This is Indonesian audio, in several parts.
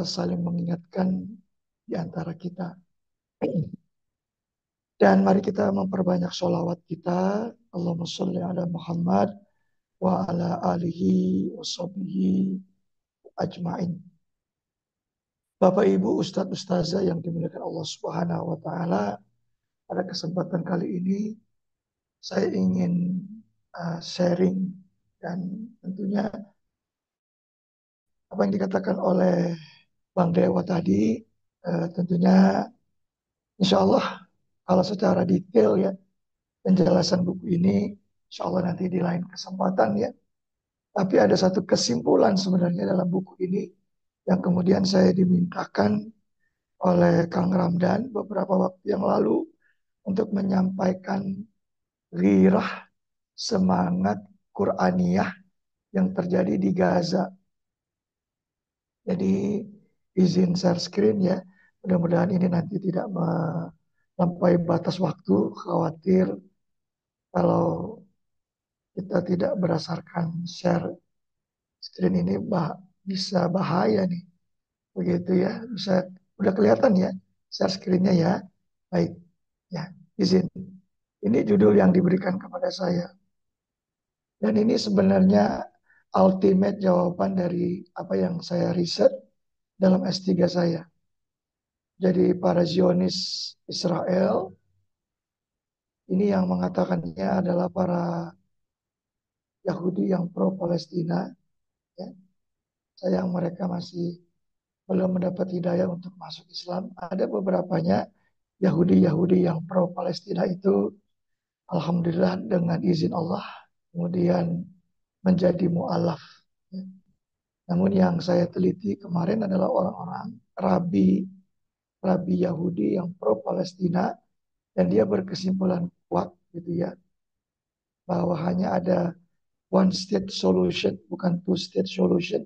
saling mengingatkan di antara kita. Dan mari kita memperbanyak sholawat kita. Allahumma sholli ala Muhammad wa ala alihi wa sahbihi ajma'in. Bapak Ibu Ustadz Ustazah yang dimuliakan Allah Subhanahu wa taala, pada kesempatan kali ini saya ingin sharing dan tentunya apa yang dikatakan oleh Bang Dewa tadi, tentunya insya Allah kalau secara detail ya penjelasan buku ini insya Allah nanti di lain kesempatan ya. Tapi ada satu kesimpulan sebenarnya dalam buku ini yang kemudian saya dimintakan oleh Kang Ramdan beberapa waktu yang lalu untuk menyampaikan rirah semangat Qur'aniyah yang terjadi di Gaza. Jadi izin share screen ya. Mudah-mudahan ini nanti tidak melampaui batas waktu. Khawatir kalau kita tidak berdasarkan share screen ini bisa bahaya nih. Begitu ya. Bisa udah kelihatan ya share screen-nya ya. Baik. Ya, izin. Ini judul yang diberikan kepada saya. Dan ini sebenarnya ultimate jawaban dari apa yang saya riset dalam S3 saya. Jadi para Zionis Israel ini yang mengatakannya adalah para Yahudi yang pro Palestina. Ya. Sayang mereka masih belum mendapat hidayah untuk masuk Islam. Ada beberapanya Yahudi-Yahudi yang pro Palestina itu, alhamdulillah dengan izin Allah, kemudian menjadi mu'alaf. Ya. Namun yang saya teliti kemarin adalah orang-orang rabi rabi Yahudi yang pro Palestina dan dia berkesimpulan kuat gitu ya bahwa hanya ada one state solution bukan two state solution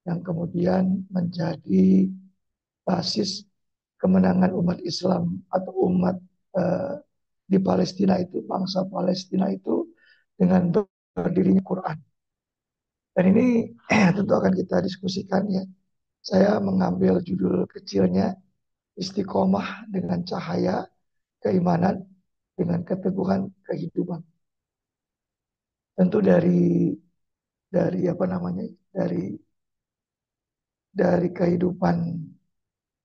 yang kemudian menjadi basis kemenangan umat Islam atau umat eh, di Palestina itu bangsa Palestina itu dengan berdirinya Quran. Dan ini tentu akan kita diskusikan ya. Saya mengambil judul kecilnya Istiqomah dengan cahaya keimanan dengan keteguhan kehidupan. Tentu dari apa namanya? Dari kehidupan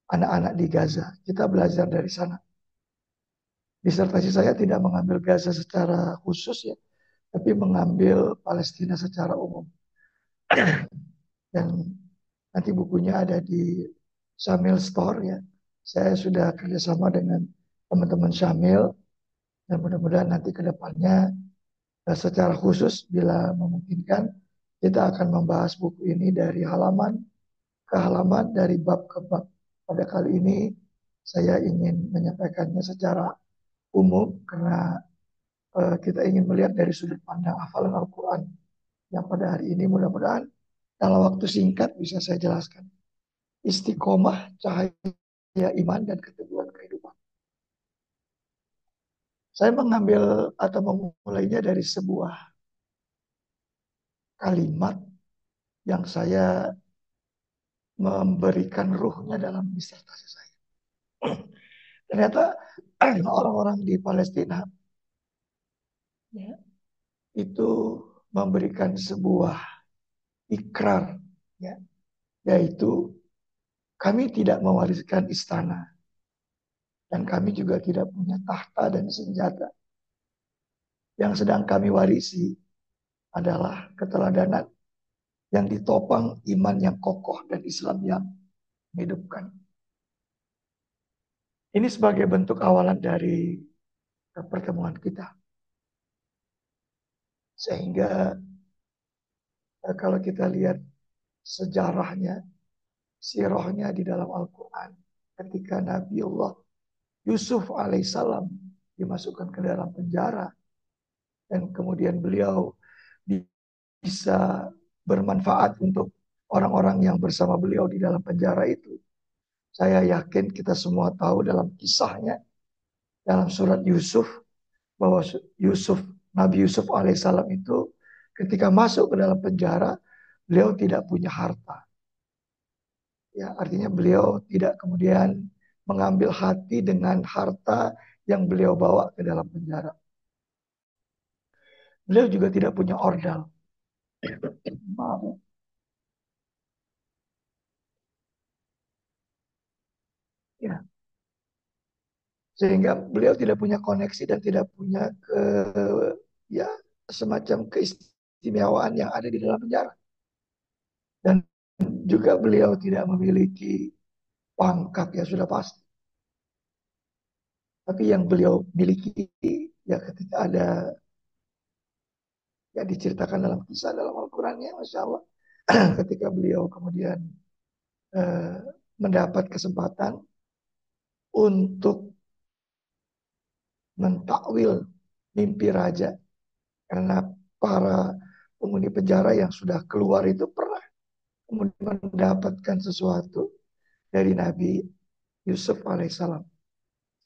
anak-anak di Gaza. Kita belajar dari sana. Disertasi saya tidak mengambil Gaza secara khusus ya, tapi mengambil Palestina secara umum. Dan nanti bukunya ada di Syamil Store ya. Saya sudah kerjasama dengan teman-teman Syamil dan mudah-mudahan nanti ke depannya secara khusus bila memungkinkan kita akan membahas buku ini dari halaman ke halaman, dari bab ke bab. Pada kali ini saya ingin menyampaikannya secara umum karena kita ingin melihat dari sudut pandang hafalan Al-Quran yang pada hari ini mudah-mudahan dalam waktu singkat bisa saya jelaskan. Istiqomah, cahaya iman dan keteguhan kehidupan. Saya mengambil atau memulainya dari sebuah kalimat yang saya memberikan ruhnya dalam disertasi saya. Ternyata orang-orang di Palestina ya, itu memberikan sebuah ikrar, ya, yaitu kami tidak mewariskan istana dan kami juga tidak punya tahta dan senjata. Yang sedang kami warisi adalah keteladanan yang ditopang iman yang kokoh dan Islam yang menghidupkan. Ini sebagai bentuk awalan dari pertemuan kita. Sehingga kalau kita lihat sejarahnya, sirahnya di dalam Al-Quran, ketika Nabiullah Yusuf alaihissalam dimasukkan ke dalam penjara, dan kemudian beliau bisa bermanfaat untuk orang-orang yang bersama beliau di dalam penjara itu. Saya yakin kita semua tahu dalam kisahnya, dalam surat Yusuf, bahwa Nabi Yusuf alaihissalam itu ketika masuk ke dalam penjara, beliau tidak punya harta. Ya, artinya beliau tidak kemudian mengambil hati dengan harta yang beliau bawa ke dalam penjara. Beliau juga tidak punya ordal. Maaf ya. Ya, sehingga beliau tidak punya koneksi dan tidak punya ya semacam keistimewaan yang ada di dalam penjara. Dan juga beliau tidak memiliki pangkat ya sudah pasti. Tapi yang beliau miliki ya ketika ada ya diceritakan dalam kisah dalam Al-Quran ya Masya Allah. Ketika beliau kemudian eh, mendapat kesempatan untuk mentakwil mimpi raja. Karena para penghuni penjara yang sudah keluar itu pernah kemudian mendapatkan sesuatu dari Nabi Yusuf alaihissalam.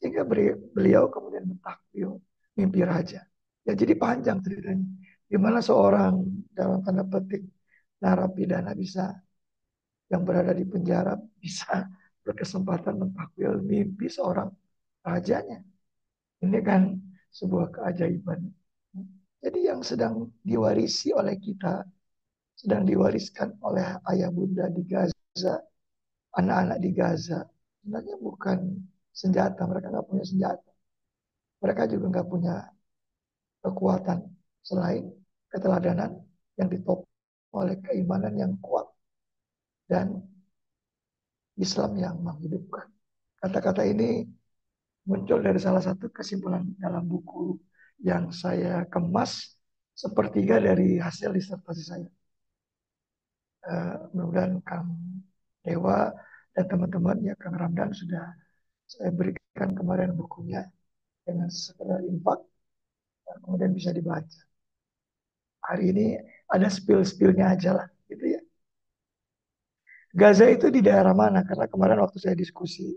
Sehingga beliau kemudian mentakwil mimpi raja. Ya jadi panjang ceritanya. Gimana seorang dalam tanda petik narapidana bisa yang berada di penjara bisa berkesempatan mentakwil mimpi seorang rajanya. Ini kan sebuah keajaiban. Jadi yang sedang diwarisi oleh kita, sedang diwariskan oleh ayah bunda di Gaza, anak-anak di Gaza, sebenarnya bukan senjata, mereka nggak punya senjata. Mereka juga nggak punya kekuatan selain keteladanan yang ditopang oleh keimanan yang kuat dan Islam yang menghidupkan. Kata-kata ini muncul dari salah satu kesimpulan dalam buku yang saya kemas sepertiga dari hasil disertasi saya. Mudah-mudahan Kang Dewa dan teman-teman ya Kang Ramdan sudah saya berikan kemarin bukunya dengan sekedar infak kemudian bisa dibaca. Hari ini ada spill-spillnya aja lah gitu ya. Gaza itu di daerah mana? Karena kemarin waktu saya diskusi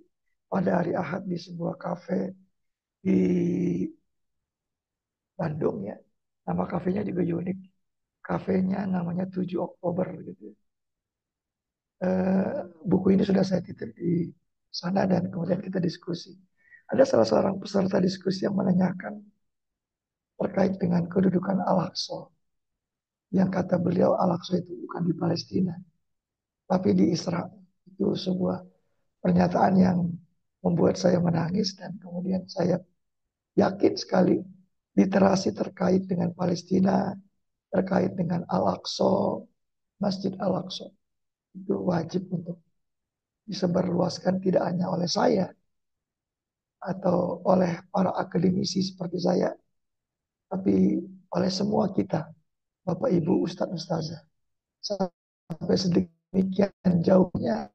pada hari Ahad di sebuah kafe di Bandung ya. Nama kafenya juga unik. Kafenya namanya 7 Oktober gitu. Buku ini sudah saya titip di sana dan kemudian kita diskusi. Ada salah seorang peserta diskusi yang menanyakan terkait dengan kedudukan Al-Aqsa. Yang kata beliau Al-Aqsa itu bukan di Palestina, tapi di Israel. Itu sebuah pernyataan yang membuat saya menangis dan kemudian saya yakin sekali literasi terkait dengan Palestina, terkait dengan Al-Aqsa, Masjid Al-Aqsa itu wajib untuk disebarluaskan tidak hanya oleh saya atau oleh para akademisi seperti saya, tapi oleh semua kita, Bapak Ibu, Ustadz Ustazah. Sampai sedemikian jauhnya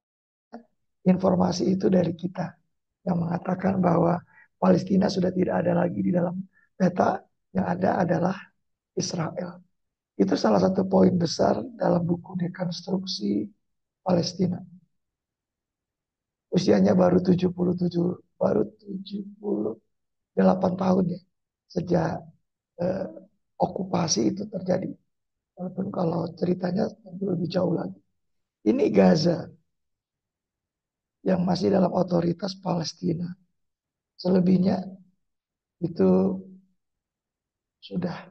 informasi itu dari kita yang mengatakan bahwa Palestina sudah tidak ada lagi di dalam peta, yang ada adalah Israel. Itu salah satu poin besar dalam buku dekonstruksi Palestina. Usianya baru 78 tahun ya sejak eh, okupasi itu terjadi. Walaupun kalau ceritanya tentu lebih jauh lagi. Ini Gaza yang masih dalam otoritas Palestina. Selebihnya itu sudah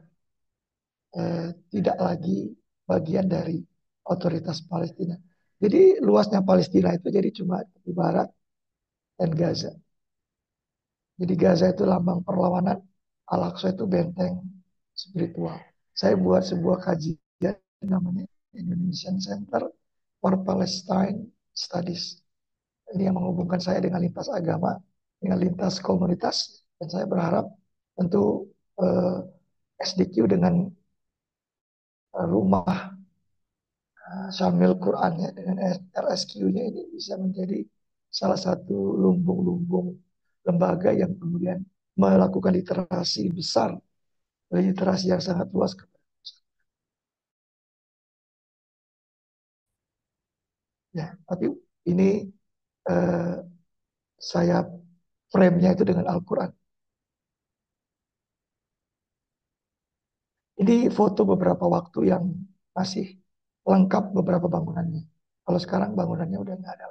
tidak lagi bagian dari otoritas Palestina. Jadi luasnya Palestina itu jadi cuma di barat dan Gaza. Jadi Gaza itu lambang perlawanan, Al-Aqsa itu benteng spiritual. Saya buat sebuah kajian namanya Indonesian Center for Palestine Studies. Ini yang menghubungkan saya dengan lintas agama, dengan lintas komunitas, dan saya berharap tentu SDQ dengan rumah Syamil Quran ya dengan RSQ-nya ini bisa menjadi salah satu lumbung-lumbung lembaga yang kemudian melakukan literasi besar, literasi yang sangat luas. Ya, tapi ini eh, saya frame-nya itu dengan Al-Quran. Ini foto beberapa waktu yang masih lengkap beberapa bangunannya. Kalau sekarang bangunannya udah nggak ada.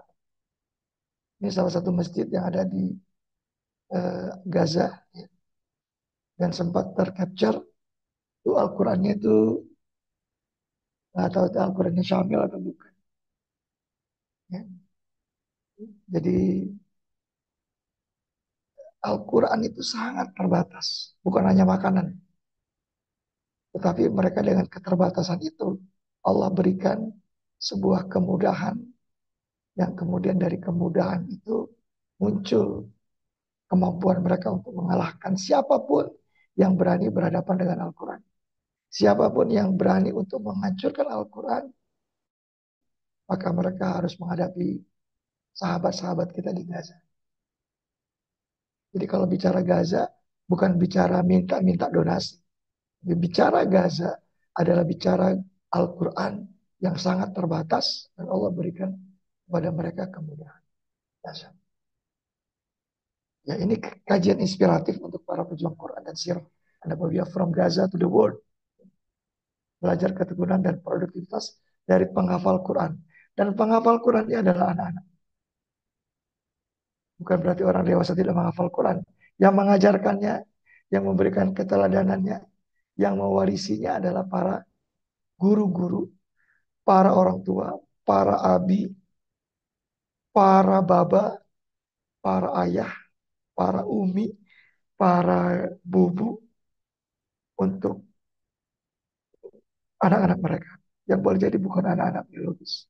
Ini salah satu masjid yang ada di Gaza ya, dan sempat tercapture itu Al-Qurannya itu nggak tahu itu Al-Qurannya Syamil atau bukan. Ya. Jadi Al-Quran itu sangat terbatas, bukan hanya makanan, tetapi mereka dengan keterbatasan itu Allah berikan sebuah kemudahan yang kemudian dari kemudahan itu muncul kemampuan mereka untuk mengalahkan siapapun yang berani berhadapan dengan Al-Quran. Siapapun yang berani untuk menghancurkan Al-Quran, maka mereka harus menghadapi sahabat-sahabat kita di Gaza. Jadi kalau bicara Gaza, bukan bicara minta-minta donasi. Bicara Gaza adalah bicara Al-Quran yang sangat terbatas dan Allah berikan kepada mereka kemudahan. Dasar. Ya ini kajian inspiratif untuk para pejuang Quran dan sirah. Anda apabila from Gaza to the world. Belajar ketekunan dan produktivitas dari penghafal Quran. Dan penghafal Quran ini adalah anak-anak. Bukan berarti orang dewasa tidak menghafal Quran. Yang mengajarkannya, yang memberikan keteladanannya, yang mewarisinya adalah para guru-guru, para orang tua, para abi, para baba, para ayah, para umi, para bubu untuk anak-anak mereka. Yang boleh jadi bukan anak-anak biologis.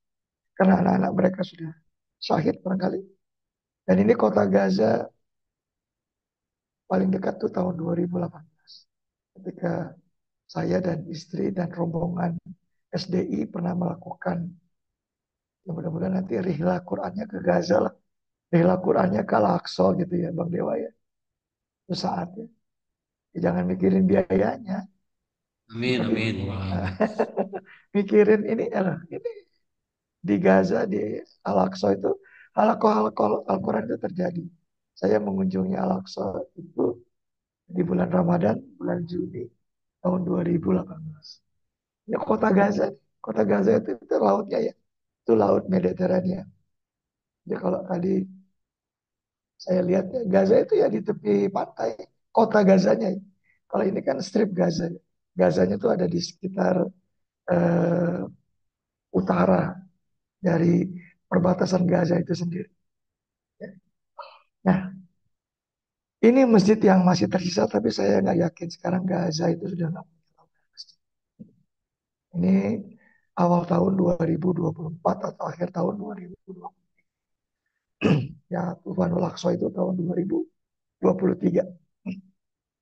Karena anak-anak mereka sudah syahid barangkali. Dan ini kota Gaza paling dekat tuh tahun 2018. Ketika saya dan istri dan rombongan SDI pernah melakukan, ya mudah-mudahan nanti rihla Qurannya ke Gaza lah. Rihla Qurannya ke Al-Aqsa gitu ya Bang Dewa ya. Itu saatnya. Ya, jangan mikirin biayanya. Amin, Tapi amin. Wow. mikirin ini di Gaza, di Al-Aqsa itu halakoh Al-Quran itu terjadi. Saya mengunjungi Al-Aqsa itu di bulan Ramadan, bulan Juni tahun 2018. Ya kota Gaza, kota Gaza itu lautnya ya, itu laut Mediterania. Jadi kalau tadi saya lihat ya, Gaza itu ya di tepi pantai, kota Gazanya. Kalau ini kan strip Gaza. Gazanya itu ada di sekitar eh, utara dari perbatasan Gaza itu sendiri. Nah, ini masjid yang masih tersisa, tapi saya nggak yakin sekarang Gaza itu sudah nggak punya masjid. Ini awal tahun 2024 atau akhir tahun 2020. Ya, Tufanul Aqsa itu tahun 2023.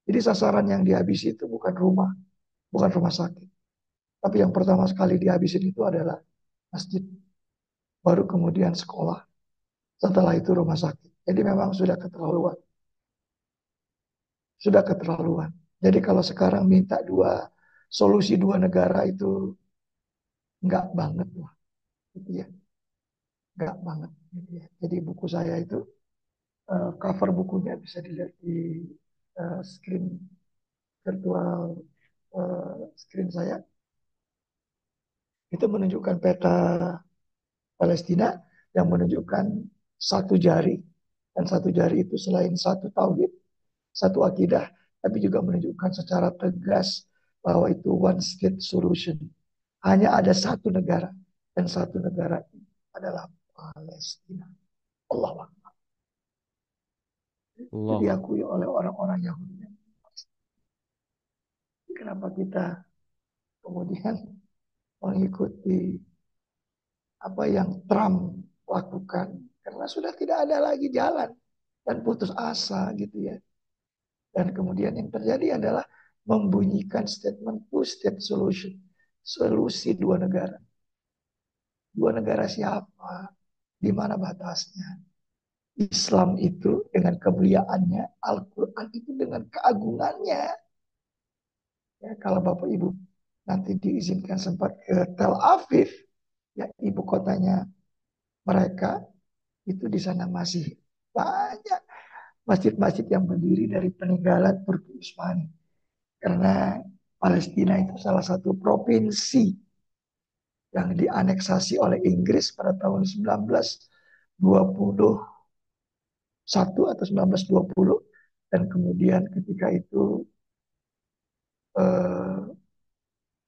Jadi sasaran yang dihabisi itu bukan rumah, bukan rumah sakit. Tapi yang pertama sekali dihabisin itu adalah masjid, baru kemudian sekolah, setelah itu rumah sakit. Jadi memang sudah keterlaluan, sudah keterlaluan. Jadi kalau sekarang minta solusi dua negara itu enggak banget lah, gitu ya, enggak banget. Gitu ya. Jadi buku saya itu cover bukunya bisa dilihat di screen virtual screen saya. Itu menunjukkan peta Palestina yang menunjukkan satu jari. Dan satu jari itu selain satu tauhid, satu akidah, tapi juga menunjukkan secara tegas bahwa itu one state solution. Hanya ada satu negara, dan satu negara adalah Palestina. Allah itu Allah. diakui oleh orang-orang Yahudi. Kenapa kita kemudian mengikuti apa yang Trump lakukan? Karena sudah tidak ada lagi jalan dan putus asa gitu ya. Dan kemudian yang terjadi adalah membunyikan statement two state solution. Solusi dua negara. Dua negara siapa? Di mana batasnya? Islam itu dengan kemuliaannya, Al-Quran itu dengan keagungannya. Ya, kalau Bapak Ibu nanti diizinkan sempat ke Tel Aviv, ya ibu kotanya mereka, itu di sana masih banyak masjid-masjid yang berdiri dari peninggalan Turki Utsmani. Karena Palestina itu salah satu provinsi yang dianeksasi oleh Inggris pada tahun 1921 atau 1920, dan kemudian ketika itu eh,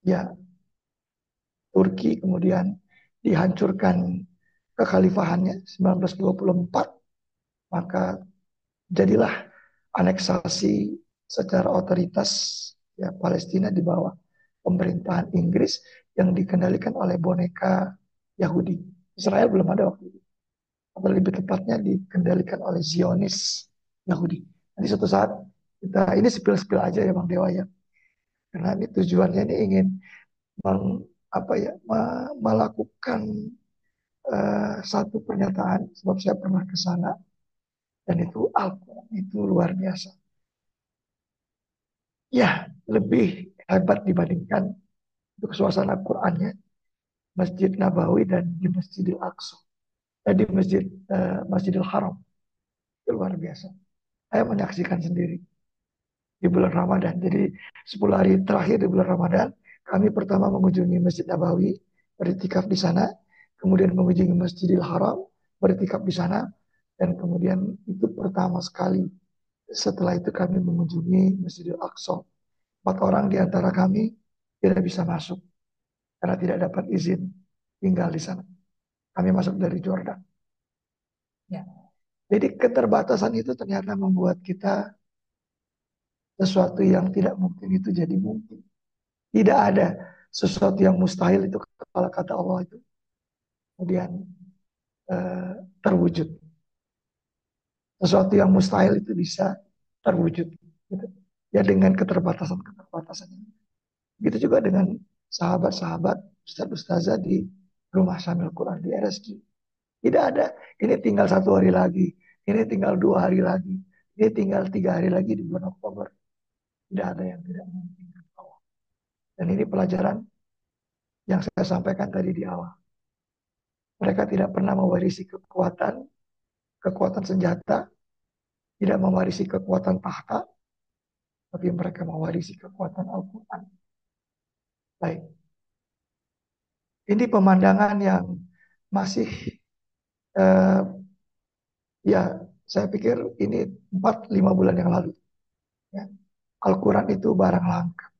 ya Turki kemudian dihancurkan kekhalifahannya 1924, maka jadilah aneksasi secara otoritas ya Palestina di bawah pemerintahan Inggris yang dikendalikan oleh boneka Yahudi. Israel belum ada waktu itu, atau lebih tepatnya dikendalikan oleh Zionis Yahudi. Nanti suatu saat kita ini sepil-sepil aja ya Bang Dewa ya, karena ini tujuannya ini ingin apa ya melakukan satu pernyataan, sebab saya pernah ke sana dan itu Al-Quran itu luar biasa. Ya, lebih hebat dibandingkan untuk suasana Qurannya Masjid Nabawi dan di Masjidil Aqsa, di Masjidil Haram, itu luar biasa. Saya menyaksikan sendiri di bulan Ramadan. Jadi 10 hari terakhir di bulan Ramadan, kami pertama mengunjungi Masjid Nabawi, beriktikaf di sana, kemudian mengunjungi Masjidil Haram, beriktikaf di sana, dan kemudian itu pertama sekali. Setelah itu kami mengunjungi Masjidil Aqsa. 4 orang di antara kami tidak bisa masuk karena tidak dapat izin tinggal di sana. Kami masuk dari Jordan. Ya. Jadi keterbatasan itu ternyata membuat kita sesuatu yang tidak mungkin itu jadi mungkin. Tidak ada sesuatu yang mustahil itu kalau kata Allah itu kemudian eh, terwujud. Sesuatu yang mustahil itu bisa terwujud. Gitu. Ya dengan keterbatasan-keterbatasan ini. Begitu juga dengan sahabat-sahabat, ustaz-ustazah di Rumah Samil Quran di RSQ. Tidak ada, ini tinggal 1 hari lagi, ini tinggal 2 hari lagi, ini tinggal 3 hari lagi di bulan Oktober. Tidak ada yang tidak mungkin. Dan ini pelajaran yang saya sampaikan tadi di awal. Mereka tidak pernah mewarisi kekuatan senjata, tidak mewarisi kekuatan tahta, tapi mereka mewarisi kekuatan Al-Quran. Baik, ini pemandangan yang masih eh, ya saya pikir ini 4-5 bulan yang lalu. Ya. Al-Quran itu barang langka.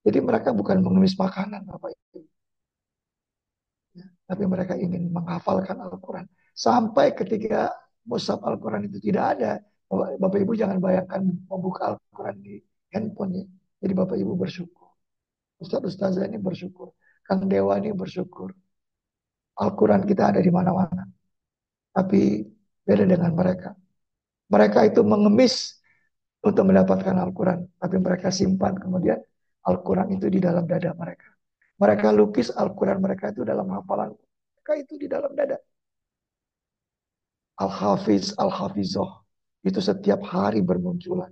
Jadi mereka bukan mengemis makanan Bapak Ibu, ya. Tapi mereka ingin menghafalkan Al-Quran. Sampai ketika mushaf Al-Quran itu tidak ada, Bapak Ibu jangan bayangkan membuka Al-Quran di handphone ya. Jadi Bapak Ibu bersyukur. Ustaz Ustazah ini bersyukur. Kang Dewa ini bersyukur. Al-Quran kita ada di mana-mana. Tapi beda dengan mereka. Mereka itu mengemis untuk mendapatkan Al-Quran. Tapi mereka simpan kemudian Al-Quran itu di dalam dada mereka. Mereka lukis Al-Quran mereka itu dalam hafalan. Mereka itu di dalam dada. Al-Hafiz, Al-Hafizoh. Itu setiap hari bermunculan.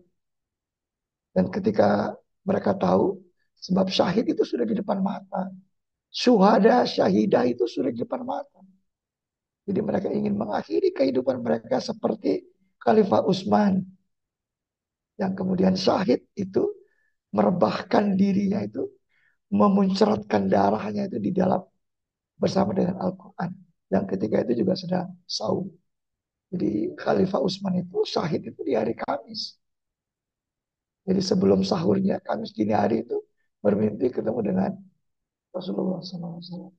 Dan ketika mereka tahu, sebab syahid itu sudah di depan mata. Syuhada, syahidah itu sudah di depan mata. Jadi mereka ingin mengakhiri kehidupan mereka seperti Khalifah Utsman yang kemudian syahid itu merebahkan dirinya itu, memuncratkan darahnya itu di dalam bersama dengan Al-Quran. Yang ketika itu juga sedang saum. Jadi Khalifah Utsman itu syahid itu di hari Kamis. Jadi sebelum sahurnya Kamis dini hari itu bermimpi ketemu dengan Rasulullah SAW.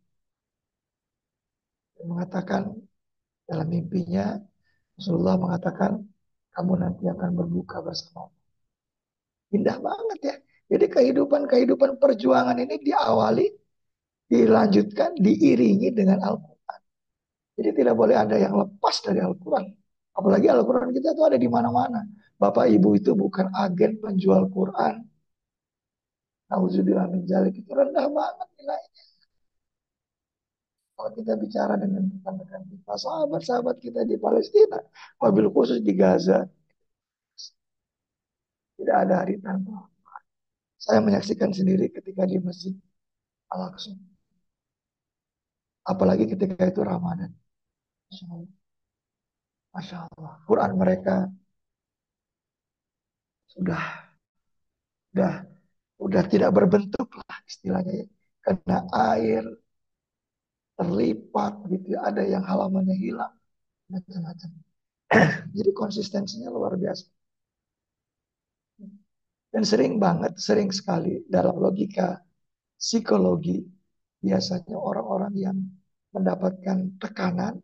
Dia mengatakan dalam mimpinya Rasulullah mengatakan kamu nanti akan berbuka bersama. Indah banget ya. Jadi kehidupan perjuangan ini diawali, dilanjutkan, diiringi dengan Al-Quran. Jadi tidak boleh ada yang lepas dari Al-Quran. Apalagi Al-Quran kita itu ada di mana-mana. Bapak Ibu itu bukan agen penjual Quran. Nauzubillah min dzalik, itu rendah banget nilainya. Kalau kita bicara dengan rekan-rekan kita, sahabat-sahabat kita di Palestina, wabil khusus di Gaza, tidak ada hari tanpa. Saya menyaksikan sendiri ketika di Masjid Al-Aqsa. Apalagi ketika itu Ramadan. Masya Allah. Masya Allah. Quran mereka sudah sudah sudah tidak berbentuk lah istilahnya ya. Karena air, terlipat gitu ya. Ada yang halamannya hilang, macam-macam. Jadi konsistensinya luar biasa. Dan sering banget, sering sekali dalam logika psikologi, biasanya orang-orang yang mendapatkan tekanan,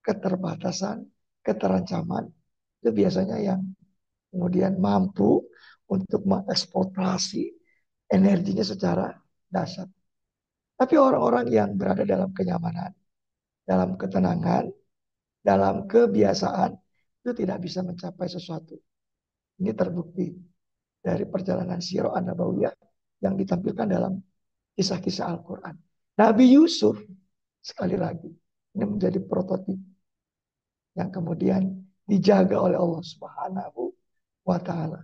keterbatasan, keterancaman, itu biasanya yang kemudian mampu untuk mengeksploitasi energinya secara dasar. Tapi orang-orang yang berada dalam kenyamanan, dalam ketenangan, dalam kebiasaan, itu tidak bisa mencapai sesuatu. Ini terbukti dari perjalanan Sirah An-Nabawiyah yang ditampilkan dalam kisah-kisah Al-Quran. Nabi Yusuf, sekali lagi, ini menjadi prototip yang kemudian dijaga oleh Allah Subhanahu wa Ta'ala.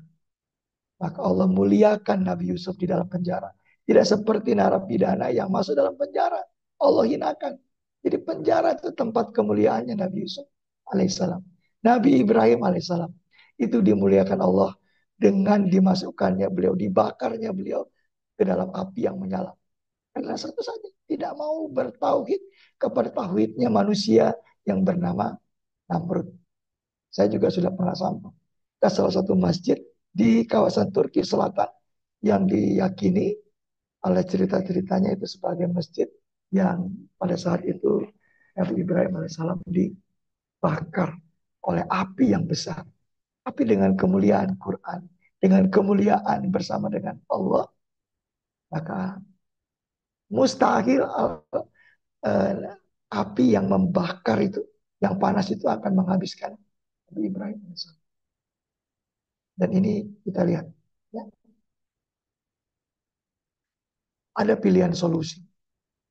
Maka Allah muliakan Nabi Yusuf di dalam penjara. Tidak seperti narapidana yang masuk dalam penjara. Allah hinakan. Jadi penjara itu tempat kemuliaannya Nabi Yusuf alaihissalam. Nabi Ibrahim alaihissalam. Itu dimuliakan Allah dengan dimasukkannya beliau, dibakarnya beliau ke dalam api yang menyala. Karena satu saja, tidak mau bertauhid kepada tauhidnya manusia yang bernama Namrud. Saya juga sudah pernah sampai ke salah satu masjid di kawasan Turki Selatan yang diyakini oleh cerita-ceritanya itu sebagai masjid yang pada saat itu Nabi Ibrahim alaihissalam dibakar oleh api yang besar. Tapi dengan kemuliaan Quran, dengan kemuliaan bersama dengan Allah, maka mustahil eh, api yang membakar itu, yang panas itu akan menghabiskan Nabi Ibrahim alaihissalam. Dan ini kita lihat, ya, ada pilihan solusi.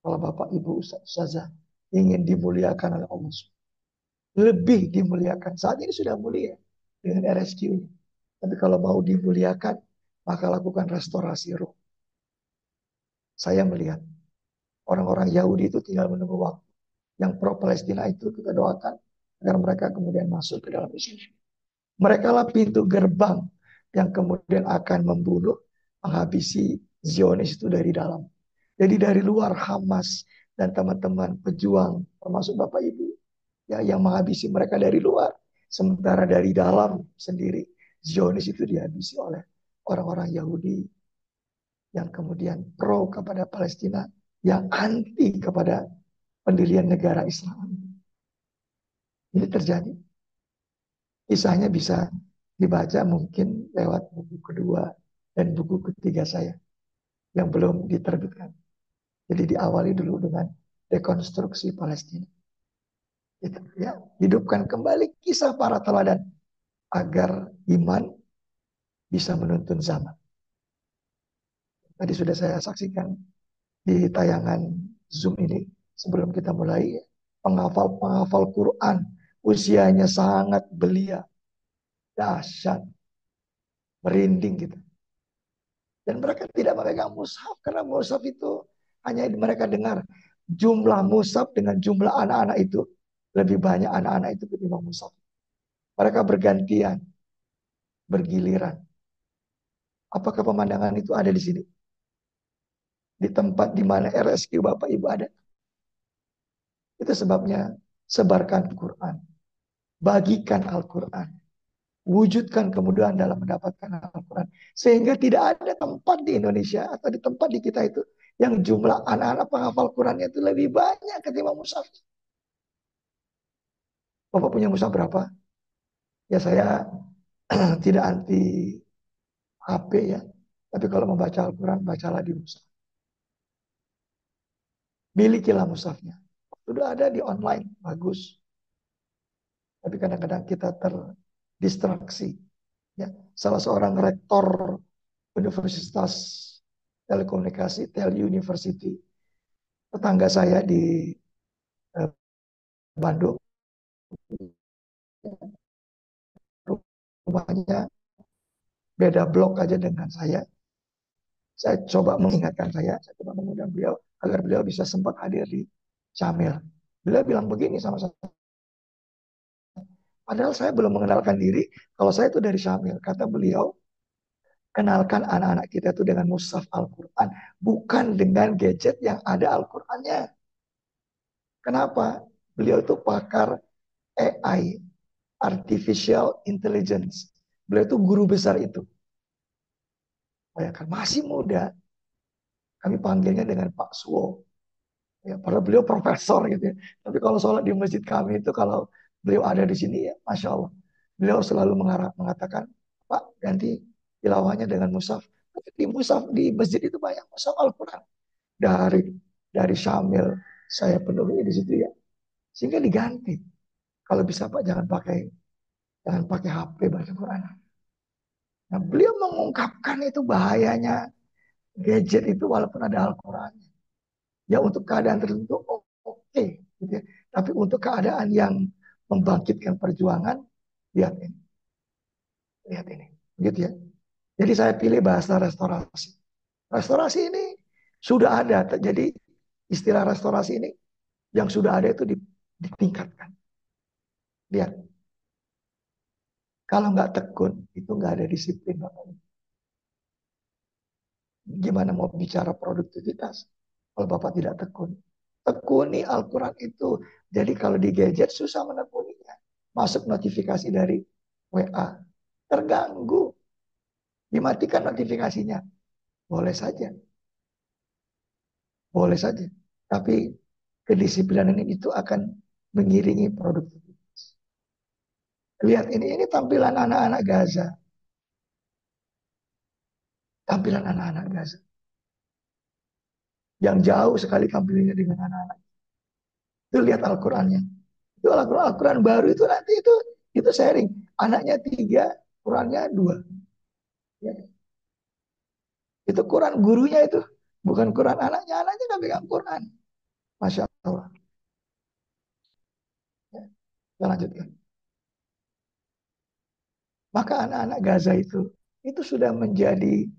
Kalau Bapak Ibu Ustazah ingin dimuliakan oleh Allah, lebih dimuliakan. Saat ini sudah mulia dengan RSQ. Tapi kalau mau dimuliakan, maka lakukan restorasi ruh. Saya melihat orang-orang Yahudi itu tinggal menunggu waktu. Yang pro Palestina itu kita doakan agar mereka kemudian masuk ke dalam Islam. Mereka lah pintu gerbang yang kemudian akan membunuh, menghabisi Zionis itu dari dalam. Jadi dari luar Hamas dan teman-teman pejuang, termasuk Bapak Ibu, ya, yang menghabisi mereka dari luar. Sementara dari dalam sendiri, Zionis itu dihabisi oleh orang-orang Yahudi yang kemudian pro kepada Palestina, yang anti kepada pendirian negara Islam. Ini terjadi. Kisahnya bisa dibaca mungkin lewat buku kedua dan buku ketiga saya yang belum diterbitkan. Jadi diawali dulu dengan dekonstruksi Palestina. Itu, ya, hidupkan kembali kisah para teladan agar iman bisa menuntun zaman. Tadi sudah saya saksikan di tayangan Zoom ini sebelum kita mulai, penghafal-penghafal Quran usianya sangat belia, dahsyat, merinding gitu. Dan mereka tidak memegang mushaf karena mushaf itu hanya mereka dengar. Jumlah mushaf dengan jumlah anak-anak itu lebih banyak anak-anak itu ketimbang mushaf. Mereka bergantian, bergiliran. Apakah pemandangan itu ada di sini? Di tempat di mana RSQ Bapak Ibu ada. Itu sebabnya sebarkan Quran. Bagikan Al-Quran. Wujudkan kemudahan dalam mendapatkan Al-Quran. Sehingga tidak ada tempat di Indonesia atau di tempat di kita itu yang jumlah anak-anak penghafal Qurannya itu lebih banyak ketimbang mushaf. Bapak punya mushaf berapa? Ya saya tidak anti HP ya. Tapi kalau membaca Al-Quran, bacalah di mushaf. Milikilah mushafnya. Sudah ada di online, bagus. Tapi kadang-kadang kita terdistraksi. Ya, salah seorang rektor Universitas Telekomunikasi, Tel University, tetangga saya di eh, Bandung, rumahnya beda blok aja dengan saya. Saya coba mengingatkan saya coba mengundang beliau agar beliau bisa sempat hadir di Camil. Beliau bilang begini sama saya, padahal saya belum mengenalkan diri kalau saya itu dari Camil. Kata beliau, kenalkan anak-anak kita itu dengan mushaf Al-Quran, bukan dengan gadget yang ada Al-Qurannya. Kenapa? Beliau itu pakar AI, Artificial Intelligence. Beliau itu guru besar itu. Bayangkan, masih muda. Kami panggilnya dengan Pak Suwo. Ya, padahal beliau profesor gitu ya. Tapi kalau sholat di masjid kami itu kalau beliau ada di sini ya, Masya Allah. Beliau selalu mengatakan, Pak ganti tilawahnya dengan mushaf. Tapi di mushaf di masjid itu banyak mushaf Al-Quran. Dari dari Syamil saya penuhi di situ ya. Sehingga diganti. Kalau bisa Pak jangan pakai HP baca Quran. Nah, beliau mengungkapkan itu bahayanya gadget itu walaupun ada Al-Quran. Ya untuk keadaan tertentu oke, gitu ya. Tapi untuk keadaan yang membangkitkan perjuangan, lihat ini, lihat ini, gitu ya. Jadi saya pilih bahasa restorasi. Restorasi ini sudah ada, jadi istilah restorasi ini yang sudah ada itu ditingkatkan. Lihat, kalau nggak tekun itu nggak ada disiplin, Bapak. Gimana mau bicara produktivitas kalau Bapak tidak tekun? Tekuni Al-Quran itu. Jadi kalau di gadget susah menekuninya. Masuk notifikasi dari WA. Terganggu. Dimatikan notifikasinya. Boleh saja. Boleh saja. Tapi kedisiplinan ini itu akan mengiringi produktivitas. Lihat ini tampilan anak-anak Gaza. Tampilan anak-anak Gaza. Yang jauh sekali tampilannya dengan anak-anak. Itu lihat Al-Qurannya. Itu Al-Quran baru itu nanti itu sharing. Anaknya 3, Qurannya 2. Ya. Itu Quran gurunya itu. Bukan Quran anaknya. Anaknya nggak pegang Quran. Masya Allah. Ya. Kita lanjutkan. Maka anak-anak Gaza itu sudah menjadi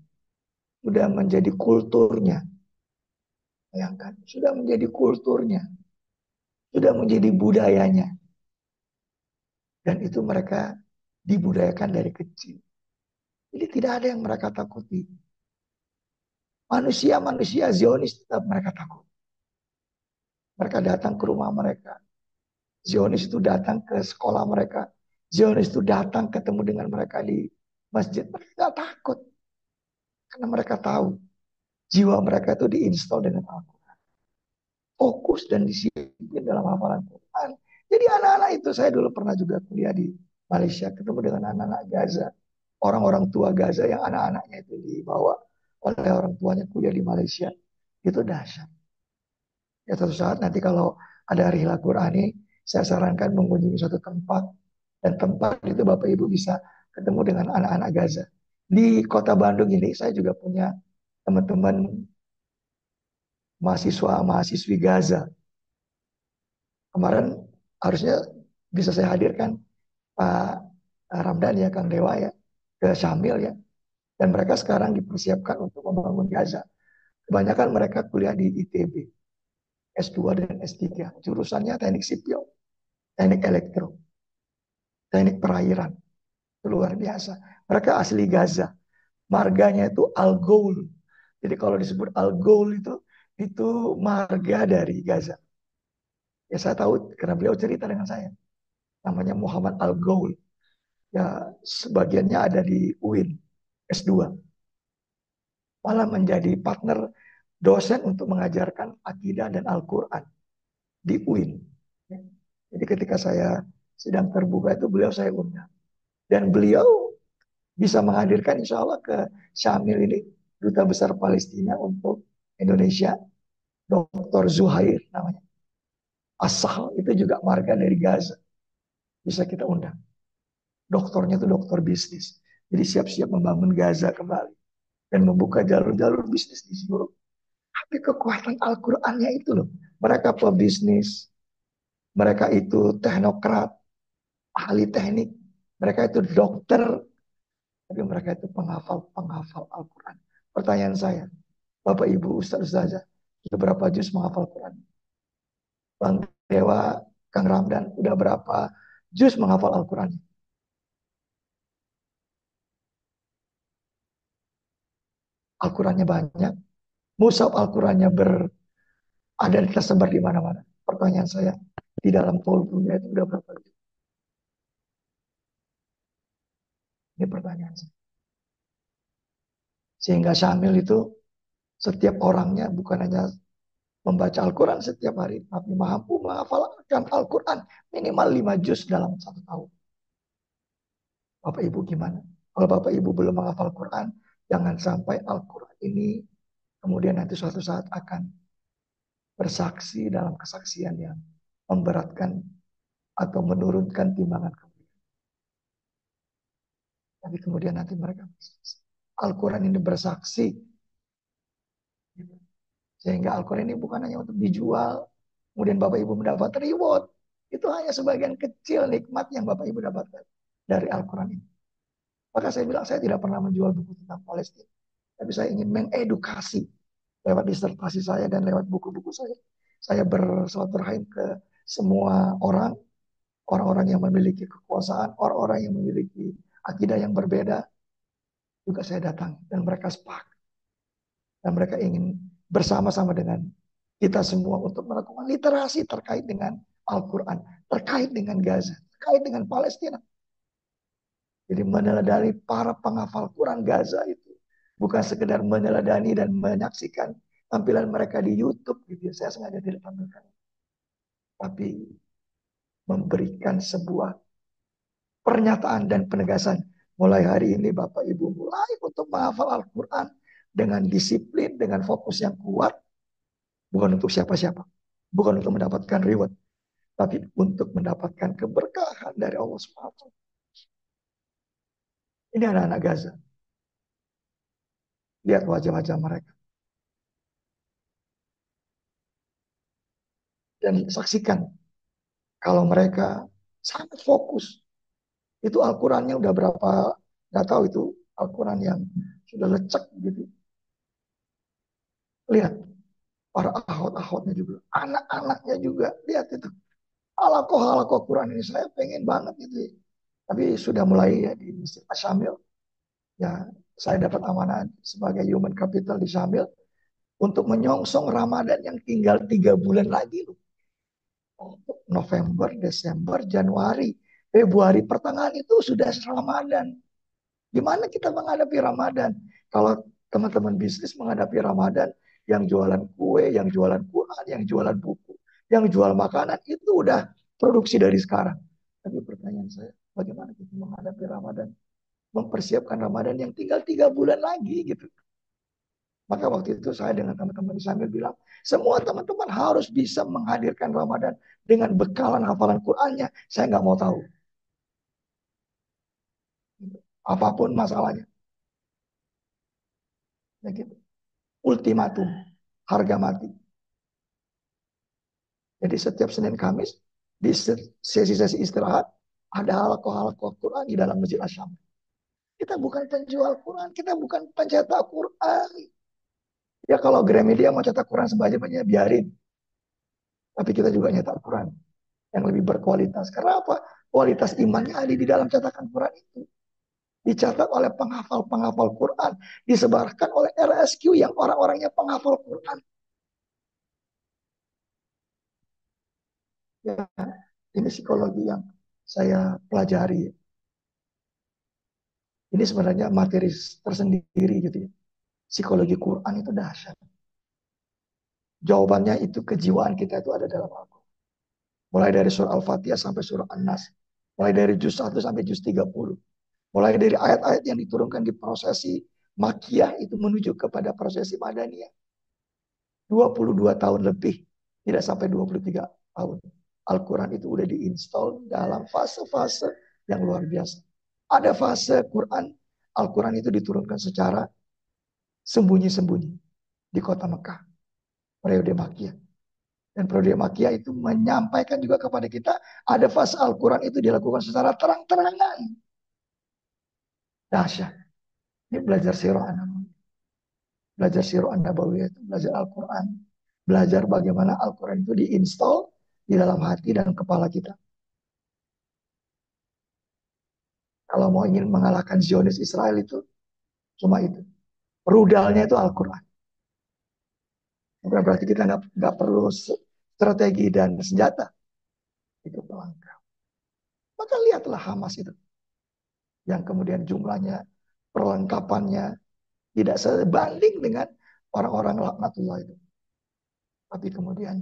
kulturnya. Bayangkan, sudah menjadi kulturnya. Sudah menjadi budayanya. Dan itu mereka dibudayakan dari kecil. Jadi tidak ada yang mereka takuti. Manusia-manusia Zionis tetap mereka takut. Mereka datang ke rumah mereka. Zionis itu datang ke sekolah mereka. Zionis itu datang ketemu dengan mereka di masjid. Mereka tidak takut. Karena mereka tahu jiwa mereka itu diinstal dengan Al-Quran. Fokus dan disiplin dalam hafalan Quran. Jadi anak-anak itu saya dulu pernah juga kuliah di Malaysia. Ketemu dengan anak-anak Gaza. Orang-orang tua Gaza yang anak-anaknya itu dibawa oleh orang tuanya kuliah di Malaysia. Itu dahsyat. Ya suatu saat nanti kalau ada Rihla Qurani, saya sarankan mengunjungi suatu tempat. Dan tempat itu Bapak Ibu bisa ketemu dengan anak-anak Gaza. Di kota Bandung ini saya juga punya teman-teman mahasiswa-mahasiswi Gaza. Kemarin harusnya bisa saya hadirkan Pak Ramdan ya, Kang Dewa ya, ke Syamil ya. Dan mereka sekarang dipersiapkan untuk membangun Gaza. Kebanyakan mereka kuliah di ITB, S2 dan S3. Jurusannya teknik sipil, teknik elektro, teknik perairan. Luar biasa. Mereka asli Gaza. Marganya itu Al Ghoul. Jadi kalau disebut Al Ghoul itu marga dari Gaza. Ya saya tahu karena beliau cerita dengan saya. Namanya Muhammad Al Ghoul. Ya sebagiannya ada di UIN S2. Malah menjadi partner dosen untuk mengajarkan akidah dan Al-Quran di UIN. Ya. Jadi ketika saya sedang terbuka itu beliau saya undang. Dan beliau bisa menghadirkan insya Allah ke Syamil ini Duta Besar Palestina untuk Indonesia, Dr. Zuhair namanya. Asal itu juga marga dari Gaza. Bisa kita undang. Dokternya itu dokter bisnis. Jadi siap-siap membangun Gaza kembali. Dan membuka jalur-jalur bisnis di seluruh. Tapi kekuatan Al-Qur'annya itu loh. Mereka pebisnis. Mereka itu teknokrat. Ahli teknik. Mereka itu dokter. Tapi mereka itu penghafal Al-Quran. Pertanyaan saya. Bapak Ibu Ustaz Ustazah. Sudah berapa juz menghafal Quran? Bang Dewa, Kang Ramdan. Udah berapa juz menghafal Al-Quran? Al-Qurannya banyak. Mushaf Al-Qurannya ada tersebar di mana-mana. pertanyaan saya, di dalam kolbunya itu udah berapa juz? Ini pertanyaan saya. Sehingga Syamil itu setiap orangnya bukan hanya membaca Al-Quran setiap hari, tapi mampu menghafalkan Al-Quran minimal 5 juz dalam 1 tahun. Bapak Ibu gimana? Kalau Bapak Ibu belum menghafal Quran, jangan sampai Al-Quran ini kemudian nanti suatu saat akan bersaksi dalam kesaksian yang memberatkan atau menurunkan timbangan kebaikan. Tapi kemudian nanti mereka bersaksi. Al-Quran ini bersaksi. Sehingga Al-Quran ini bukan hanya untuk dijual, kemudian Bapak Ibu mendapat reward. Itu hanya sebagian kecil nikmat yang Bapak Ibu dapatkan dari Al-Quran ini. Maka saya bilang, saya tidak pernah menjual buku tentang Palestina. Tapi saya ingin mengedukasi lewat disertasi saya dan lewat buku-buku saya. Saya bersilaturahim ke semua orang, orang-orang yang memiliki kekuasaan, orang-orang yang memiliki akidah yang berbeda, juga saya datang. Dan mereka sepakat. Dan mereka ingin bersama-sama dengan kita semua untuk melakukan literasi terkait dengan Al-Quran, terkait dengan Gaza, terkait dengan Palestina. Jadi meneladani para penghafal Quran Gaza itu bukan sekedar meneladani dan menyaksikan tampilan mereka di YouTube gitu. Saya sengaja tidak tampilkan, tapi memberikan sebuah pernyataan dan penegasan. Mulai hari ini Bapak Ibu mulai untuk menghafal Al-Quran dengan disiplin, dengan fokus yang kuat, bukan untuk siapa-siapa, bukan untuk mendapatkan reward, tapi untuk mendapatkan keberkahan dari Allah SWT. Ini anak-anak Gaza. Lihat wajah-wajah mereka. Dan saksikan kalau mereka sangat fokus. Itu Al-Qurannya udah berapa, nggak tahu itu Al-Quran yang sudah lecek gitu. Lihat, para ahwat-ahwatnya juga. Anak-anaknya juga. Lihat itu. Halakoh Quran ini saya pengen banget gitu. Tapi sudah mulai ya di Masjid Asyamil. Ya, saya dapat amanah sebagai human capital di Syamil untuk menyongsong Ramadan yang tinggal 3 bulan lagi loh. November, Desember, Januari, Februari pertengahan itu sudah Ramadan. Gimana kita menghadapi Ramadan? Kalau teman-teman bisnis menghadapi Ramadan, yang jualan kue, yang jualan Quran, yang jualan buku, yang jual makanan, itu udah produksi dari sekarang. Tapi pertanyaan saya, bagaimana kita menghadapi Ramadan? Mempersiapkan Ramadan yang tinggal 3 bulan lagi gitu. Maka waktu itu saya dengan teman-teman di Sambil bilang, semua teman-teman harus bisa menghadirkan Ramadan dengan bekalan hafalan Qurannya. Saya nggak mau tahu. Apapun masalahnya. Ya gitu. Ultimatum. Harga mati. Jadi setiap Senin Kamis, di sesi-sesi istirahat, ada halakoh-halakoh Quran di dalam Masjid Asyam. Kita bukan penjual Quran, kita bukan pencetak Quran. Ya kalau Gramedia mau cetak Quran sebanyak-banyaknya, biarin. Tapi kita juga nyetak Quran yang lebih berkualitas. Karena apa? Kualitas imannya ada di dalam cetakan Quran itu. Dicatat oleh penghafal-penghafal Quran. Disebarkan oleh RSQ yang orang-orangnya penghafal Quran. Ya, ini psikologi yang saya pelajari. Ini sebenarnya materi tersendiri gitu ya. Psikologi Quran itu dahsyat. Jawabannya itu kejiwaan kita itu ada dalam Al-Quran. Mulai dari surah Al-Fatihah sampai surah An-Nas. Mulai dari juz 1 sampai juz 30. Mulai dari ayat-ayat yang diturunkan di prosesi Makiyah itu menuju kepada prosesi Madaniyah. 22 tahun lebih, tidak sampai 23 tahun. Al-Quran itu udah diinstal dalam fase-fase yang luar biasa. Ada fase Quran, Al-Quran itu diturunkan secara sembunyi-sembunyi di kota Mekah, periode Makkiyah. Dan periode Makkiyah itu menyampaikan juga kepada kita, ada fase Al-Quran itu dilakukan secara terang-terangan. Dahsyat. Ini belajar sirah an-nabawiyah. Belajar sirah an-nabawiyah itu belajar Al-Quran. Belajar bagaimana Al-Quran itu diinstal di dalam hati dan kepala kita. Kalau mau ingin mengalahkan Zionis Israel itu, cuma itu. Rudalnya itu Al-Quran. Bukan berarti kita nggak perlu strategi dan senjata itu pelengkap. Maka lihatlah Hamas itu yang kemudian jumlahnya, perlengkapannya tidak sebanding dengan orang-orang laknatullah itu. Tapi kemudian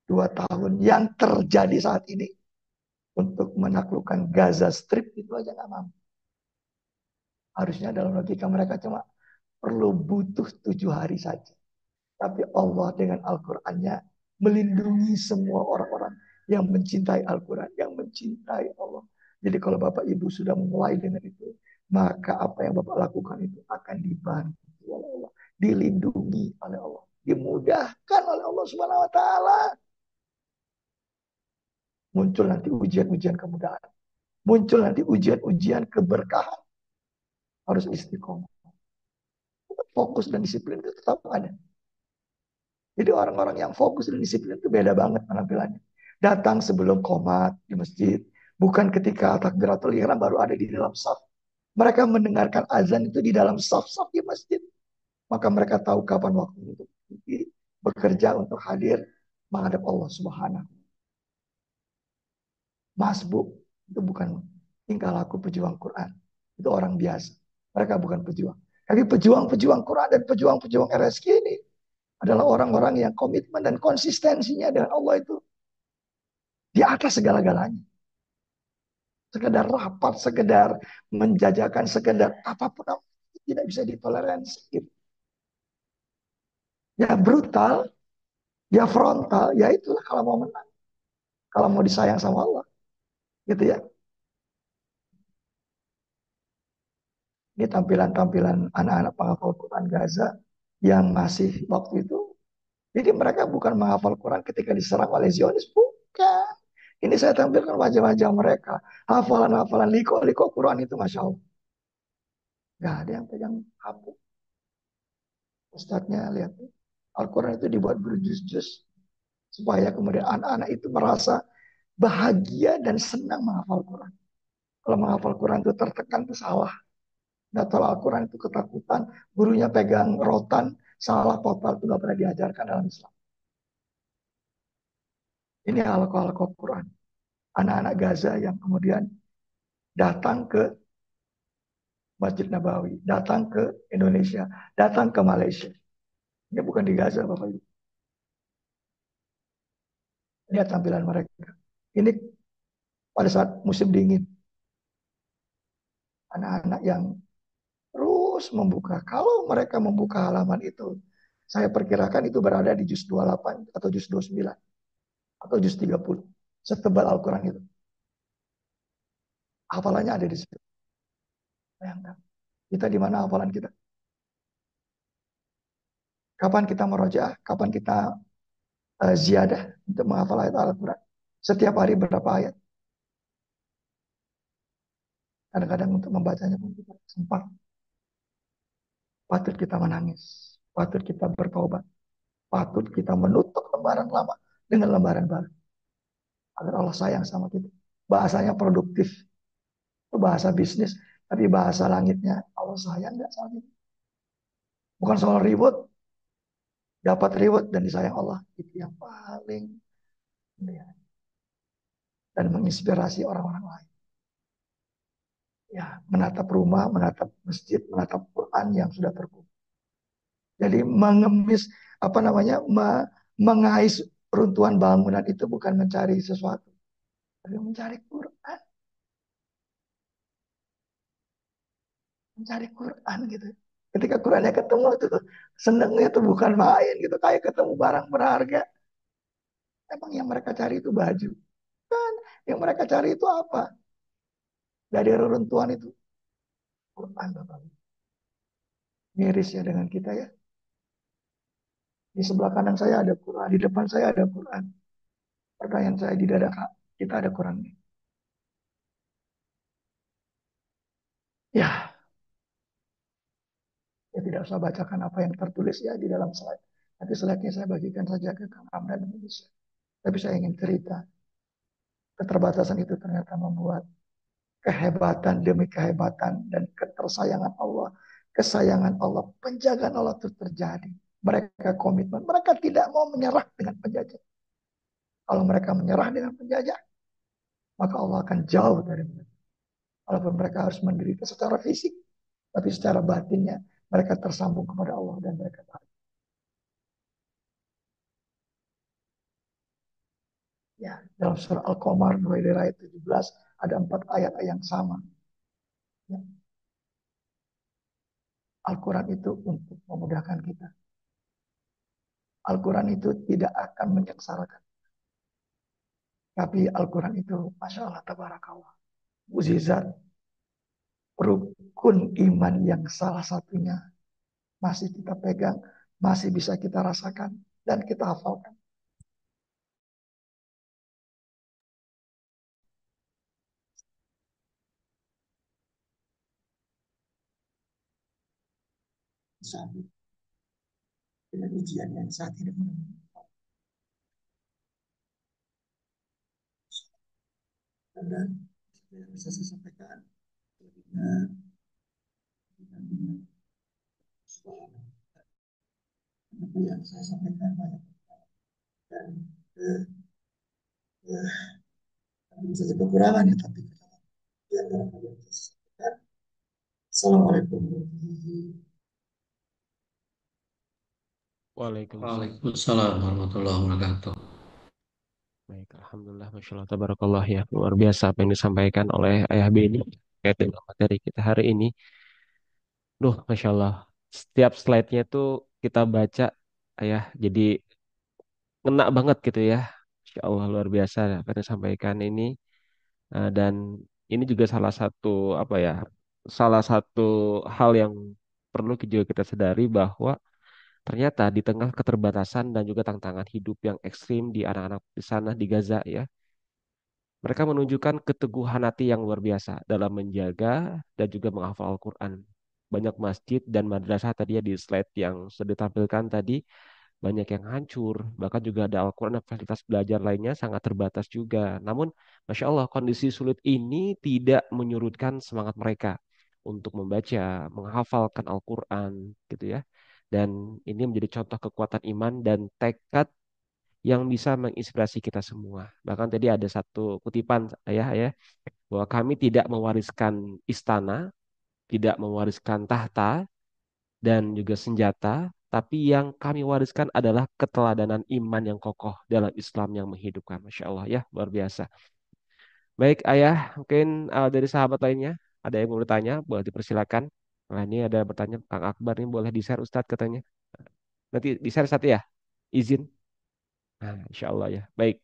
2 tahun yang terjadi saat ini untuk menaklukkan Gaza Strip itu aja nggak mampu. Harusnya dalam logika mereka cuma perlu butuh 7 hari saja. Tapi Allah dengan Al-Qur'annya melindungi semua orang-orang yang mencintai Al-Quran, yang mencintai Allah. Jadi kalau Bapak Ibu sudah mulai dengan itu, maka apa yang Bapak lakukan itu akan dibantu oleh Allah, dilindungi oleh Allah, dimudahkan oleh Allah Subhanahu wa taala. Muncul nanti ujian-ujian kemudahan, muncul nanti ujian-ujian keberkahan. Harus istiqomah. Fokus dan disiplin itu tetap ada. Jadi orang-orang yang fokus dan disiplin itu beda banget penampilannya. Datang sebelum qomat di masjid. Bukan ketika takbiratul ihram baru ada di dalam saf. Mereka mendengarkan azan itu di dalam saf-saf di masjid. Maka mereka tahu kapan waktu untuk bekerja untuk hadir menghadap Allah Subhanahu. Masbuk itu bukan tingkah laku pejuang Quran. Itu orang biasa. Mereka bukan pejuang. Tapi pejuang-pejuang Quran dan pejuang-pejuang RSQ ini adalah orang-orang yang komitmen dan konsistensinya dengan Allah itu di atas segala-galanya. Sekedar rapat, sekedar menjajakan, sekedar apapun tidak bisa ditoleransi. Ya brutal, ya frontal, ya itulah kalau mau menang. Kalau mau disayang sama Allah. Gitu ya. Ini tampilan-tampilan anak-anak penghafal Quran Gaza yang masih waktu itu. Jadi mereka bukan menghafal Quran ketika diserang oleh Zionis. Bukan. Ini saya tampilkan wajah-wajah mereka. Hafalan-hafalan liko-liko Quran itu Masya Allah. Gak ada yang pegang HP. Ustadznya lihat. Al-Quran itu dibuat berjus-jus. Supaya kemudian anak-anak itu merasa bahagia dan senang menghafal Quran. Kalau menghafal Quran itu tertekan itu salah. Datal Al-Quran itu ketakutan. Gurunya pegang rotan. Salah total itu gak pernah diajarkan dalam Islam. Ini al-Quran Quran. Anak-anak Gaza yang kemudian datang ke Masjid Nabawi, datang ke Indonesia, datang ke Malaysia. Ini bukan di Gaza, Bapak Ibu. Ini tampilan mereka. Ini pada saat musim dingin. Anak-anak yang terus membuka. Kalau mereka membuka halaman itu, saya perkirakan itu berada di juz 28 atau juz 29 atau juz 30. Setebal Al-Quran itu. Hafalannya ada di situ. Bayangkan. Kita di mana hafalan kita? Kapan kita merojaah? Kapan kita ziyadah untuk menghafal ayat Al-Quran? Setiap hari berapa ayat? Kadang-kadang untuk membacanya pun kita sempat. Patut kita menangis. Patut kita bertobat. Patut kita menutup lembaran lama dengan lembaran baru. Agar Allah sayang sama kita. Bahasanya produktif. Itu bahasa bisnis. Tapi bahasa langitnya Allah sayang nggak sama kita. Bukan soal reward. Dapat reward dan disayang Allah. Itu yang paling mulia. Dan menginspirasi orang-orang lain. Ya, menatap rumah, menatap masjid, menatap Quran yang sudah terbuka. Jadi mengemis apa namanya mengais runtuhan bangunan itu bukan mencari sesuatu, tapi mencari Quran, mencari Quran gitu. Ketika Qurannya ketemu itu senangnya itu bukan main gitu, kayak ketemu barang berharga. Emang yang mereka cari itu baju, kan? Yang mereka cari itu apa? Dari reruntuhan itu Quran, Bapak. Miris ya dengan kita ya. Di sebelah kanan saya ada Quran, di depan saya ada Quran. Pertanyaan saya di dada kita ada Quran. Ya, ya tidak usah bacakan apa yang tertulis ya di dalam slide. Nanti slide-nya saya bagikan saja ke Kang Amran dan bisa. Tapi saya ingin cerita. Keterbatasan itu ternyata membuat kehebatan demi kehebatan dan ketersayangan Allah. Kesayangan Allah, penjagaan Allah itu terjadi. Mereka komitmen. Mereka tidak mau menyerah dengan penjajah. Kalau mereka menyerah dengan penjajah, maka Allah akan jauh dari mereka. Walaupun mereka harus menderita secara fisik, tapi secara batinnya mereka tersambung kepada Allah dan mereka tahu. Ya, dalam surah Al-Qamar mulai dari ayat 17 ada 4 ayat yang sama. Ya, Al-Quran itu untuk memudahkan kita. Al-Quran itu tidak akan menyengsarakan. Tapi Al-Quran itu, Masya Allah, tabarakallah. Mukjizat, rukun iman yang salah satunya masih kita pegang, masih bisa kita rasakan, dan kita hafalkan. Dengan ujian yang saat ini dan bisa saya sampaikan apa yang saya sampaikan banyak dan eh, bisa jadi kekurangan ya, tapi di antara kalian saya sampaikan. Assalamualaikum warahmatullahi Waalaikumsalam. Waalaikumsalam warahmatullahi wabarakatuh. Baik, Alhamdulillah, Masya Allah, Tabarakallah ya. Luar biasa apa yang disampaikan oleh Ayah Beni terkait dengan materi kita hari ini. Duh, Masya Allah. Setiap slide-nya itu kita baca, Ayah, jadi ngena banget gitu ya. Masya Allah, luar biasa apa yang disampaikan ini. Dan ini juga salah satu, apa ya, salah satu hal yang perlu juga kita sadari bahwa ternyata di tengah keterbatasan dan juga tantangan hidup yang ekstrim di anak-anak di sana di Gaza ya, mereka menunjukkan keteguhan hati yang luar biasa dalam menjaga dan juga menghafal Al-Quran. Banyak masjid dan madrasah tadi ya di slide yang sudah ditampilkan tadi, banyak yang hancur. Bahkan juga ada Al-Quran dan fasilitas belajar lainnya sangat terbatas juga. Namun, Masya Allah, kondisi sulit ini tidak menyurutkan semangat mereka untuk membaca, menghafalkan Al-Quran gitu ya. Dan ini menjadi contoh kekuatan iman dan tekad yang bisa menginspirasi kita semua. Bahkan tadi ada satu kutipan ya, bahwa kami tidak mewariskan istana, tidak mewariskan tahta dan juga senjata, tapi yang kami wariskan adalah keteladanan iman yang kokoh dalam Islam yang menghidupkan. Masya Allah ya, luar biasa. Baik ayah, mungkin dari sahabat lainnya ada yang mau bertanya, boleh dipersilakan. Nah ini ada bertanya Kang Akbar ini boleh di-share Ustadz katanya. Nanti di-share satu ya, izin. Nah, Insya Allah ya. Baik.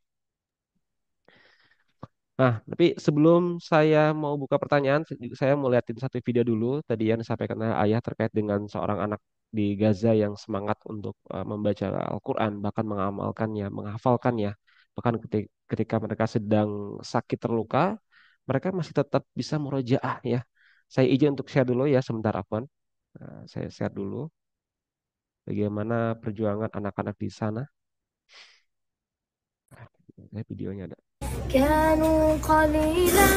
Nah, tapi sebelum saya mau buka pertanyaan, saya mau liatin satu video dulu tadi yang disampaikan oleh Ayah terkait dengan seorang anak di Gaza yang semangat untuk membaca Al-Quran, bahkan mengamalkannya, menghafalkannya. Bahkan ketika mereka sedang sakit terluka, mereka masih tetap bisa murojaah ya. Saya izin untuk share dulu ya sebentar, Afwan. Saya share dulu bagaimana perjuangan anak-anak di sana. Videonya ada. كانوا قليلا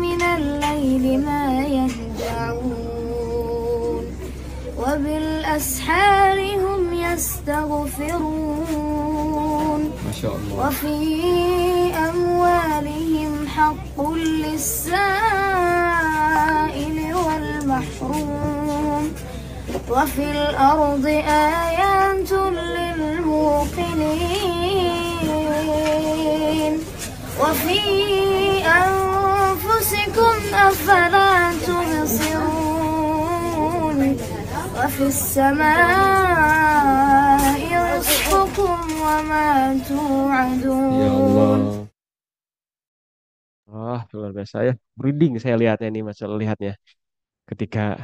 من الليل ما يهجعون وبالأسحار هم يستغفرون ما شاء الله. وفي أموالهم حق للسائل والمحروم وفي الأرض آيات للموقنين وفي أنفسكم أفلا تبصرون وفي السماء رزقكم وما Ya توعدون. Allah. Wah, luar biasa ya. Merinding saya lihatnya nih, Mas, lihatnya. Ketika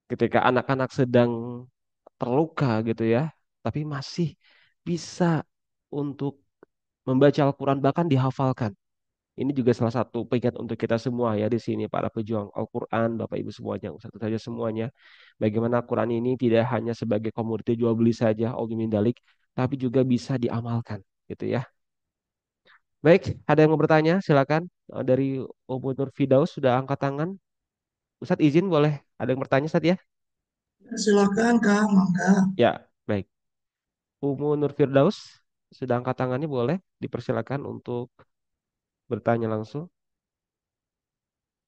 ketika anak-anak sedang terluka gitu ya, tapi masih bisa untuk membaca Al-Quran bahkan dihafalkan. Ini juga salah satu peringkat untuk kita semua ya di sini para pejuang Al-Quran, Bapak Ibu semuanya, satu saja semuanya. Bagaimana Al-Quran ini tidak hanya sebagai komoditi jual beli saja, min dalik, tapi juga bisa diamalkan gitu ya. Baik, ada yang mau bertanya? Silakan. Dari Ubu Nur Firdaus sudah angkat tangan. Ustadz izin boleh ada yang bertanya Ustadz ya? Silakan Kak, mangga. Ya, baik. Umu Nur Firdaus, sedang angkat tangannya boleh dipersilakan untuk bertanya langsung.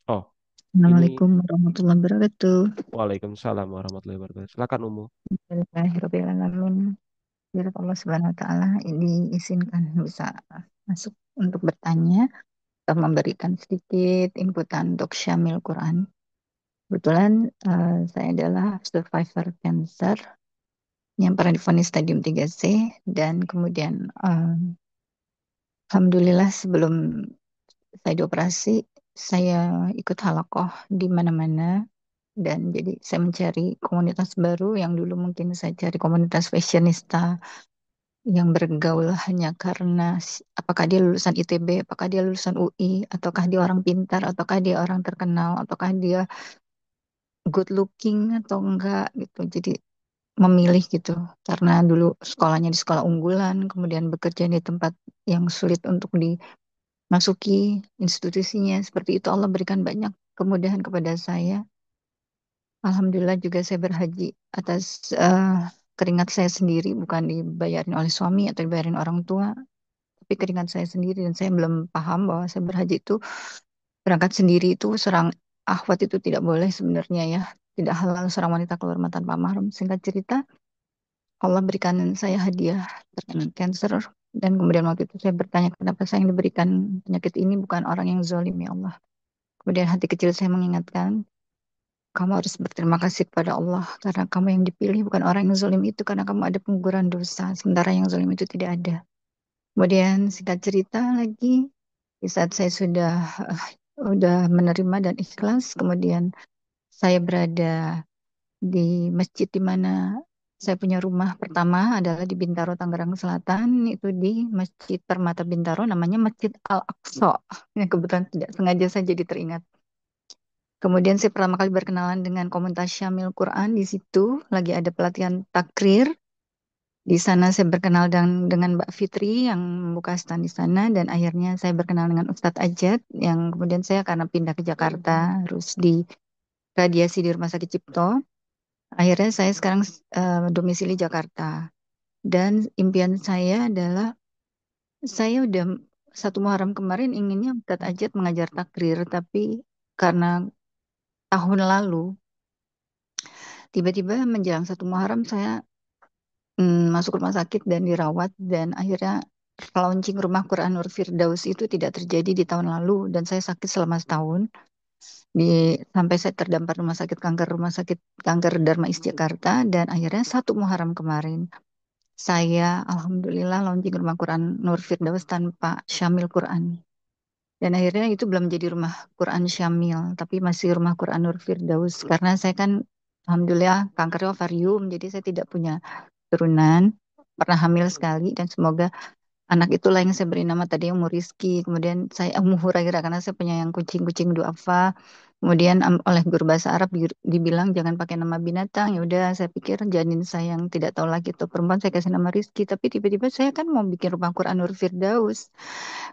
Oh, ini Assalamualaikum warahmatullahi wabarakatuh. Waalaikumsalam warahmatullahi wabarakatuh. Silakan Umu. Bismillahirrahmanirrahim. Biar Allah Subhanahu wa taala ini izinkan bisa masuk untuk bertanya atau memberikan sedikit inputan untuk Syamil Quran. Kebetulan saya adalah survivor cancer yang pernah divonis stadium 3C dan kemudian alhamdulillah sebelum saya dioperasi saya ikut halakoh di mana-mana. Dan jadi saya mencari komunitas baru yang dulu mungkin saya cari komunitas fashionista yang bergaul hanya karena apakah dia lulusan ITB, apakah dia lulusan UI, ataukah dia orang pintar, ataukah dia orang terkenal, ataukah dia good looking atau enggak gitu. Jadi memilih gitu. Karena dulu sekolahnya di sekolah unggulan, kemudian bekerja di tempat yang sulit untuk dimasuki institusinya. Seperti itu Allah berikan banyak kemudahan kepada saya. Alhamdulillah juga saya berhaji atas keringat saya sendiri, bukan dibayarin oleh suami atau dibayarin orang tua, tapi keringat saya sendiri dan saya belum paham bahwa saya berhaji itu berangkat sendiri itu serang akhwat itu tidak boleh sebenarnya ya, tidak halal seorang wanita keluar rumah tanpa mahram. Singkat cerita, Allah berikan saya hadiah terkena cancer dan kemudian waktu itu saya bertanya kenapa saya yang diberikan penyakit ini bukan orang yang zalim ya Allah. Kemudian hati kecil saya mengingatkan kamu harus berterima kasih kepada Allah karena kamu yang dipilih bukan orang yang zalim itu karena kamu ada pengguguran dosa sementara yang zalim itu tidak ada. Kemudian singkat cerita lagi di saat saya sudah menerima dan ikhlas kemudian saya berada di masjid di mana saya punya rumah pertama adalah di Bintaro Tangerang Selatan itu di Masjid Permata Bintaro namanya Masjid Al-Aqsa yang kebetulan tidak sengaja saya jadi teringat. Kemudian saya pertama kali berkenalan dengan komunitas Syamil Quran di situ lagi ada pelatihan takrir. Di sana saya berkenal dengan Mbak Fitri yang membuka stand di sana dan akhirnya saya berkenal dengan Ustadz Ajat yang kemudian saya karena pindah ke Jakarta harus di radiasi di Rumah Sakit Cipto. Akhirnya saya sekarang domisili Jakarta dan impian saya adalah saya udah satu Muharram kemarin inginnya Ustadz Ajat mengajar takrir tapi karena tahun lalu tiba-tiba menjelang satu Muharram saya masuk rumah sakit dan dirawat dan akhirnya launching Rumah Quran Nur Firdaus itu tidak terjadi di tahun lalu dan saya sakit selama setahun sampai saya terdampar rumah sakit kanker Darmais Jakarta dan akhirnya satu Muharram kemarin saya alhamdulillah launching Rumah Quran Nur Firdaus tanpa Syamil Quran dan akhirnya itu belum jadi Rumah Quran Syamil tapi masih Rumah Quran Nur Firdaus karena saya kan alhamdulillah kanker ovarium jadi saya tidak punya turunan, pernah hamil sekali dan semoga anak itulah yang saya beri nama tadi Ummu Rizki, kemudian saya Ummu Hurairah karena saya penyayang kucing-kucing duafa. Kemudian oleh guru bahasa Arab dibilang jangan pakai nama binatang. Ya udah saya pikir janin saya yang tidak tahu laki atau perempuan saya kasih nama Rizki, tapi tiba-tiba saya kan mau bikin rumah Quran Nur Firdaus.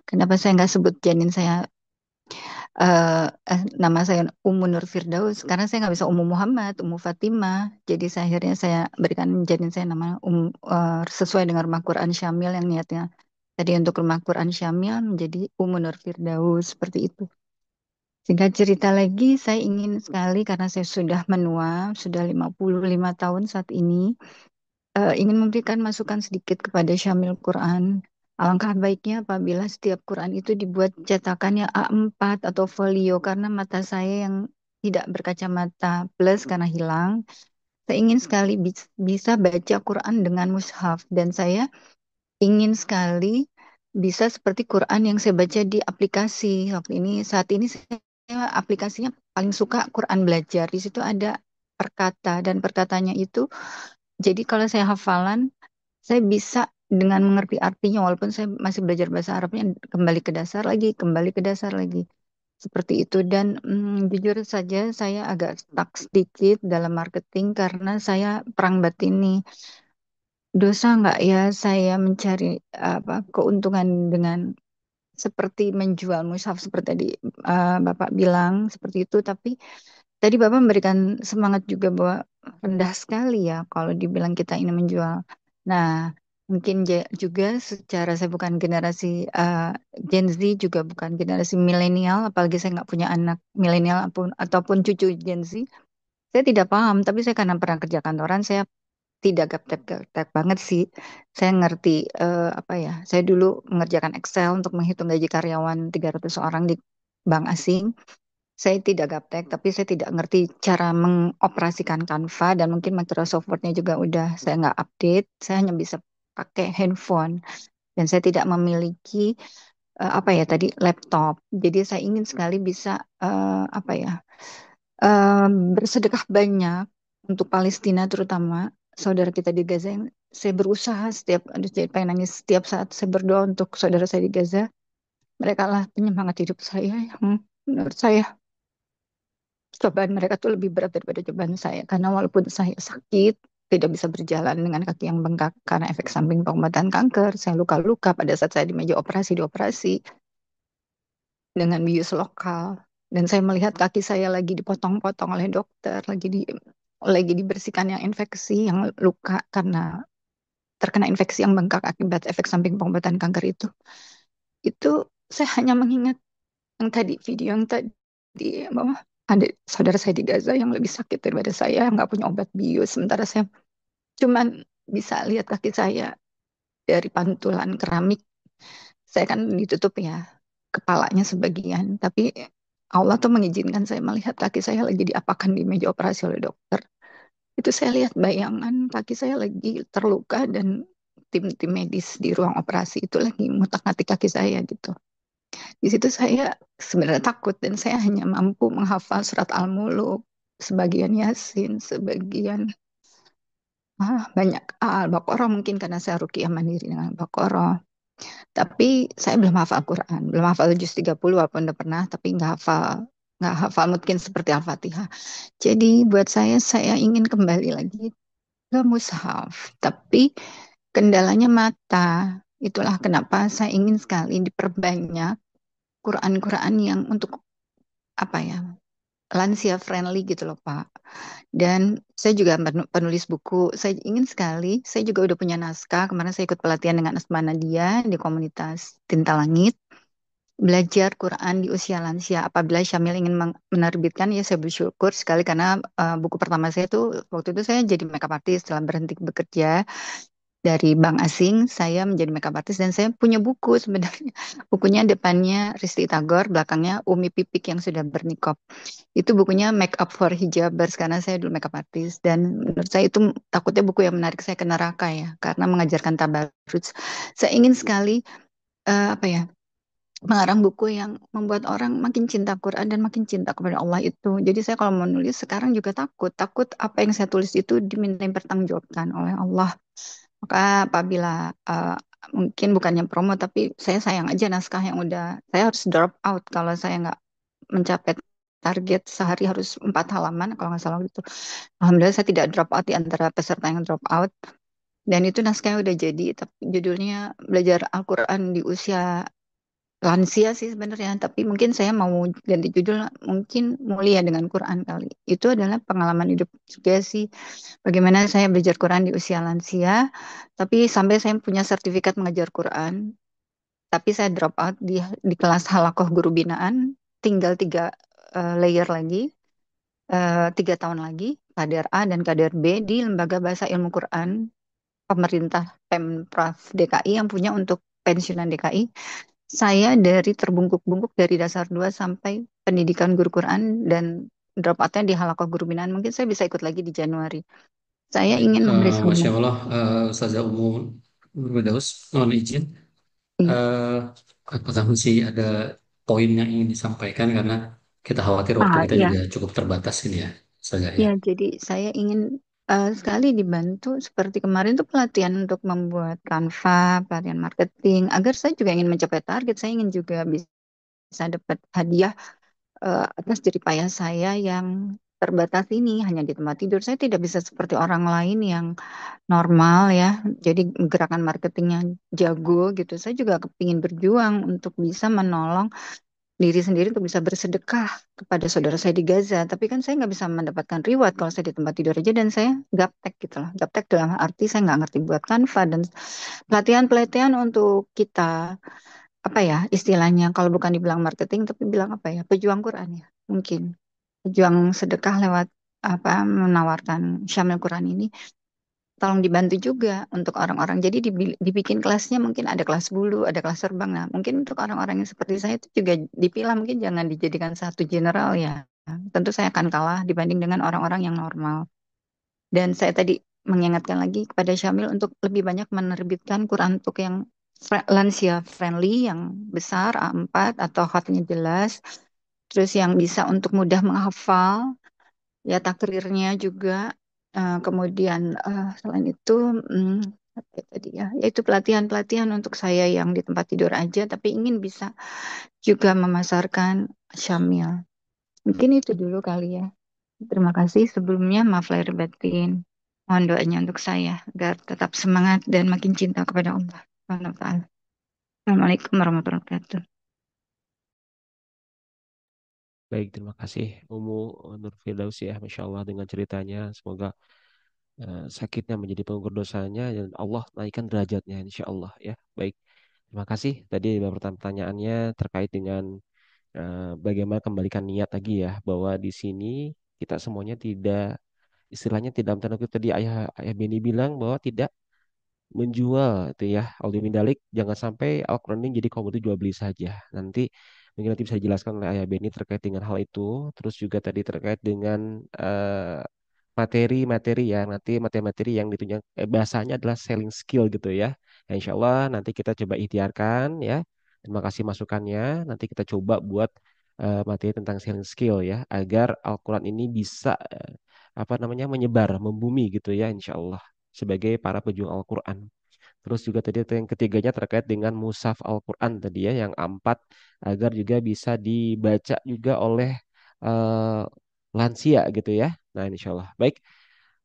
Kenapa saya nggak sebut janin saya nama saya Ummu Nur Firdaus karena saya nggak bisa Ummu Muhammad, Ummu Fatimah. Jadi saya akhirnya saya berikan janin saya nama sesuai dengan rumah Quran Syamil yang niatnya tadi untuk rumah Quran Syamil menjadi Ummu Nur Firdaus seperti itu. Singkat cerita lagi, saya ingin sekali karena saya sudah menua, sudah 55 tahun saat ini, ingin memberikan masukan sedikit kepada Syamil Quran. Alangkah baiknya apabila setiap Quran itu dibuat cetakannya A4 atau folio karena mata saya yang tidak berkacamata plus karena hilang. Saya ingin sekali bisa baca Quran dengan mushaf dan saya ingin sekali bisa seperti Quran yang saya baca di aplikasi. Saat ini saya aplikasinya paling suka Quran belajar. Di situ ada perkata dan perkatanya itu jadi kalau saya hafalan saya bisa dengan mengerti artinya walaupun saya masih belajar bahasa Arabnya kembali ke dasar lagi, kembali ke dasar lagi. Seperti itu dan jujur saja saya agak stuck sedikit dalam marketing karena saya perang batin nih. Dosa nggak ya saya mencari keuntungan dengan seperti menjual mushaf seperti tadi Bapak bilang seperti itu tapi tadi Bapak memberikan semangat juga bahwa rendah sekali ya kalau dibilang kita ini menjual. Nah, mungkin juga secara saya bukan generasi Gen Z, juga bukan generasi milenial, apalagi saya nggak punya anak milenial ataupun cucu Gen Z. Saya tidak paham, tapi saya karena pernah kerja kantoran, saya tidak gaptek-gaptek banget sih. Saya ngerti apa ya? Saya dulu mengerjakan Excel untuk menghitung gaji karyawan 300 orang di bank asing. Saya tidak gaptek, tapi saya tidak ngerti cara mengoperasikan Canva dan mungkin Microsoft Word-nya juga udah saya nggak update. Saya hanya bisa pakai handphone dan saya tidak memiliki apa ya tadi laptop. Jadi saya ingin sekali bisa apa ya bersedekah banyak untuk Palestina terutama saudara kita di Gaza yang saya berusaha setiap aduh jadi pengen nangis setiap saat saya berdoa untuk saudara saya di Gaza. Mereka lah penyemangat hidup saya yang menurut saya cobaan mereka tuh lebih berat daripada cobaan saya karena walaupun saya sakit tidak bisa berjalan dengan kaki yang bengkak karena efek samping pengobatan kanker, saya luka-luka pada saat saya di meja operasi dioperasi dengan bius lokal dan saya melihat kaki saya lagi dipotong-potong oleh dokter, lagi dibersihkan yang infeksi, yang luka karena terkena infeksi yang bengkak akibat efek samping pengobatan kanker itu. Itu saya hanya mengingat yang tadi video yang tadi bahwa ada saudara saya di Gaza yang lebih sakit daripada saya, nggak punya obat bius, sementara saya cuman bisa lihat kaki saya dari pantulan keramik. Saya kan ditutup ya kepalanya sebagian, tapi Allah tuh mengizinkan saya melihat kaki saya lagi diapakan di meja operasi oleh dokter. Itu saya lihat bayangan kaki saya lagi terluka dan tim-tim medis di ruang operasi itu lagi ngutak-ngatik kaki saya gitu. Di situ saya sebenarnya takut dan saya hanya mampu menghafal surat Al-Muluk, sebagian Yasin, sebagian banyak Al-Baqarah mungkin karena saya ruqyah mandiri dengan Al-Baqarah. Tapi saya belum hafal Al-Quran, belum hafal juz 30 walaupun udah pernah, tapi nggak hafal mungkin seperti Al-Fatihah. Jadi buat saya ingin kembali lagi ke mushaf, tapi kendalanya mata. Itulah kenapa saya ingin sekali diperbanyak Quran-Quran yang untuk apa ya lansia friendly gitu loh Pak. Dan saya juga penulis buku. Saya ingin sekali, saya juga udah punya naskah. Kemarin saya ikut pelatihan dengan Asma Nadia di komunitas Tinta Langit. Belajar Quran di usia lansia. Apabila Syamil ingin menerbitkan, ya saya bersyukur sekali karena buku pertama saya tuh waktu itu saya jadi makeup artist setelah berhenti bekerja dari bank asing, saya menjadi makeup artist dan saya punya buku sebenarnya. Bukunya depannya Risti Tagor, belakangnya Umi Pipik yang sudah bernikah. Itu bukunya Make Up for Hijabers karena saya dulu makeup artist dan menurut saya itu takutnya buku yang menarik saya ke neraka ya karena mengajarkan tabarruj. Saya ingin sekali apa ya mengarang buku yang membuat orang makin cinta Quran dan makin cinta kepada Allah itu. Jadi saya kalau menulis sekarang juga takut apa yang saya tulis itu diminta pertanggungjawabkan oleh Allah. Maka apabila mungkin bukannya promo tapi saya sayang aja naskah yang udah saya harus drop out kalau saya nggak mencapai target sehari harus 4 halaman kalau nggak salah gitu. Alhamdulillah saya tidak drop out di antara peserta yang drop out dan itu naskahnya udah jadi tapi judulnya belajar Al-Quran di usia lansia sih sebenarnya tapi mungkin saya mau ganti judul mungkin mulia dengan Quran kali. Itu adalah pengalaman hidup juga sih bagaimana saya belajar Quran di usia lansia tapi sampai saya punya sertifikat mengajar Quran tapi saya drop out di kelas halakoh guru binaan tinggal 3 layer lagi 3 tahun lagi kader A dan kader B di Lembaga Bahasa Ilmu Quran pemerintah Pemprov DKI yang punya untuk pensiunan DKI. Saya dari terbungkuk-bungkuk dari dasar 2 sampai pendidikan guru Quran dan drop outnya di halakoh guru binaan. Mungkin saya bisa ikut lagi di Januari. Saya Baik, ingin memberi Masya semangat. Allah, Ustazah Umu Firdaus, mohon izin. Iya. Eh, Apakah masih ada poin yang ingin disampaikan karena kita khawatir waktu kita Iya. juga cukup terbatas ini ya, Ustazah ya. Ya, jadi saya ingin sekali dibantu seperti kemarin tuh pelatihan untuk membuat Canva, pelatihan marketing, agar saya juga ingin mencapai target. Saya ingin juga bisa dapat hadiah atas jerih payah saya yang terbatas ini hanya di tempat tidur. Saya tidak bisa seperti orang lain yang normal ya. Jadi gerakan marketingnya jago gitu. Saya juga kepingin berjuang untuk bisa menolong diri sendiri untuk bisa bersedekah kepada saudara saya di Gaza. Tapi kan saya nggak bisa mendapatkan reward kalau saya di tempat tidur aja dan saya gaptek gitu loh. Gaptek dalam arti saya nggak ngerti buat Canva dan pelatihan-pelatihan untuk kita apa ya istilahnya kalau bukan dibilang marketing tapi bilang apa ya pejuang Quran ya mungkin pejuang sedekah lewat apa menawarkan Syamil Quran ini tolong dibantu juga untuk orang-orang. Jadi dibikin kelasnya mungkin ada kelas bulu, ada kelas terbang. Nah, mungkin untuk orang-orang yang seperti saya itu juga dipilah mungkin jangan dijadikan satu general ya. Tentu saya akan kalah dibanding dengan orang-orang yang normal. Dan saya tadi mengingatkan lagi kepada Syamil untuk lebih banyak menerbitkan Quran untuk yang lansia friendly, yang besar A4 atau khatnya jelas, terus yang bisa untuk mudah menghafal, ya takrirnya juga. Kemudian selain itu apa ya tadi ya, yaitu pelatihan-pelatihan untuk saya yang di tempat tidur aja, tapi ingin bisa juga memasarkan Syamil. Mungkin itu dulu kali ya. Terima kasih sebelumnya, maaf lahir batin. Mohon doanya untuk saya agar tetap semangat dan makin cinta kepada Allah Subhanahu wa taala. Assalamualaikum warahmatullahi wabarakatuh. Baik, terima kasih Umu Nur Firdaus ya, Masya Allah dengan ceritanya. Semoga sakitnya menjadi penggugur dosanya dan Allah naikkan derajatnya insya Allah ya. Baik, terima kasih. Tadi beberapa pertanyaannya terkait dengan bagaimana kembalikan niat lagi ya, bahwa di sini kita semuanya tidak istilahnya tidak dalam tanda kutip tadi ayah ayah Beni bilang bahwa tidak menjual itu ya Aldi Mindalik, jangan sampai Al-Quran ini jadi komoditi jual beli saja. Nanti mungkin nanti bisa dijelaskan oleh Ayah Beni terkait dengan hal itu. Terus juga tadi terkait dengan materi-materi ya, nanti materi-materi yang ditunjuk bahasanya adalah selling skill gitu ya. Nah, insya Allah nanti kita coba ikhtiarkan ya. Terima kasih masukannya. Nanti kita coba buat materi tentang selling skill ya, agar Al-Quran ini bisa apa namanya menyebar, membumi gitu ya, insya Allah sebagai para pejuang Al-Quran. Terus juga tadi yang ketiganya terkait dengan mushaf Al-Quran tadi ya, yang A4 agar juga bisa dibaca juga oleh eh, lansia gitu ya. Nah, insya Allah. Baik,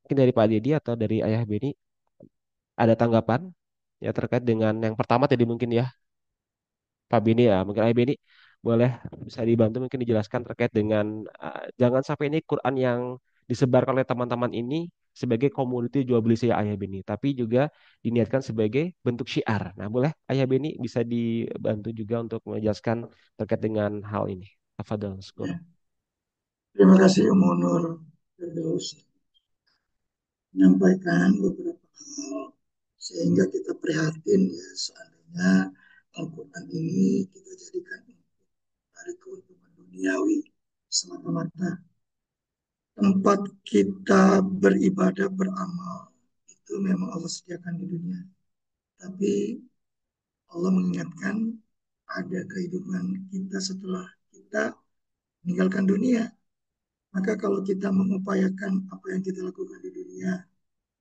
mungkin dari Pak Dedi atau dari Ayah Beni ada tanggapan ya terkait dengan yang pertama tadi mungkin ya, Pak Beni ya, mungkin Ayah Beni boleh bisa dibantu mungkin dijelaskan terkait dengan jangan sampai ini Quran yang disebarkan oleh teman-teman ini sebagai komoditi jual beli saya Ayah Beni, tapi juga diniatkan sebagai bentuk syiar. Nah, boleh Ayah Beni bisa dibantu juga untuk menjelaskan terkait dengan hal ini. Tafadhol, syukur. Ya, terima kasih Umunur Firdaus menyampaikan beberapa hal sehingga kita prihatin ya seandainya Al-Quran ini kita jadikan dari keuntungan duniawi semata-mata. Tempat kita beribadah beramal itu memang Allah sediakan di dunia. Tapi Allah mengingatkan ada kehidupan kita setelah kita meninggalkan dunia. Maka kalau kita mengupayakan apa yang kita lakukan di dunia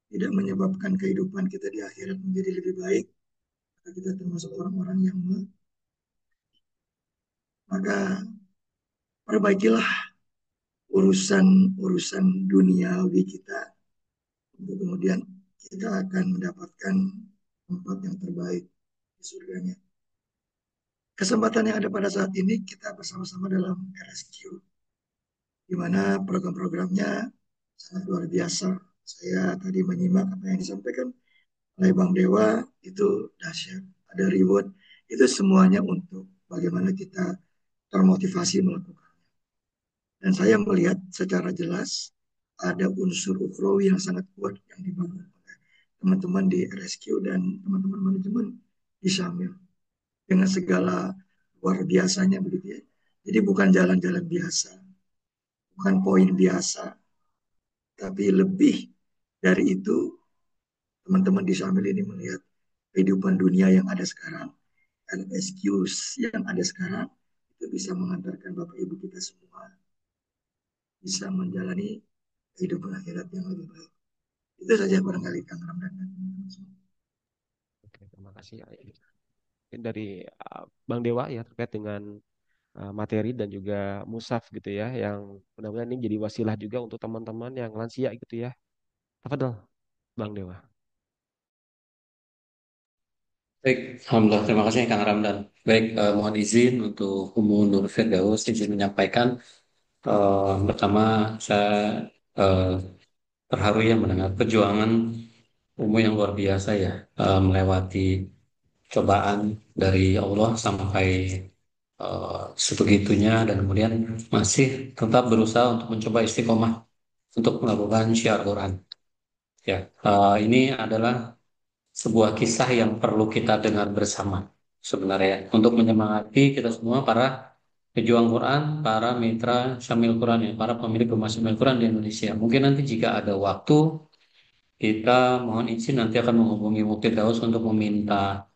tidak menyebabkan kehidupan kita di akhirat menjadi lebih baik, maka kita termasuk orang-orang yang maka perbaikilah urusan-urusan duniawi kita untuk kemudian kita akan mendapatkan tempat yang terbaik di surganya. Kesempatan yang ada pada saat ini kita bersama-sama dalam RSQ, di mana program-programnya sangat luar biasa. Saya tadi menyimak apa yang disampaikan oleh Bang Dewa, itu dahsyat. Ada reward, itu semuanya untuk bagaimana kita termotivasi melakukan. Dan saya melihat secara jelas ada unsur ukhrawi yang sangat kuat yang dibangun oleh teman-teman di RSQ dan teman-teman manajemen di Syamil dengan segala luar biasanya begitu ya. Jadi bukan jalan-jalan biasa, bukan poin biasa, tapi lebih dari itu teman-teman di Syamil ini melihat kehidupan dunia yang ada sekarang, LSQ yang ada sekarang itu bisa mengantarkan Bapak Ibu kita semua bisa menjalani kehidupan akhirat yang lebih baik. Itu saja barangkali Kang Ramdan dan teman-teman semua. Oke, terima kasih. Mungkin dari Bang Dewa ya terkait dengan materi dan juga musaf gitu ya, yang mudah-mudahan ini jadi wasilah juga untuk teman-teman yang lansia gitu ya. Tafadhol, Bang Dewa. Baik, Alhamdulillah, terima kasih Kang Ramdan. Baik, mohon izin untuk Umu Nur Firdaus izin menyampaikan. Pertama, saya eh, terharu ya mendengar perjuangan Umu yang luar biasa ya, melewati cobaan dari Allah sampai sebegitunya dan kemudian masih tetap berusaha untuk mencoba istiqomah untuk melakukan syiar Quran. Ya, ini adalah sebuah kisah yang perlu kita dengar bersama sebenarnya untuk menyemangati kita semua para pejuang Quran, para mitra Syamil Quran ya, para pemilik rumah Syamil Quran di Indonesia. Mungkin nanti jika ada waktu kita mohon izin nanti akan menghubungi Mufti Daus untuk meminta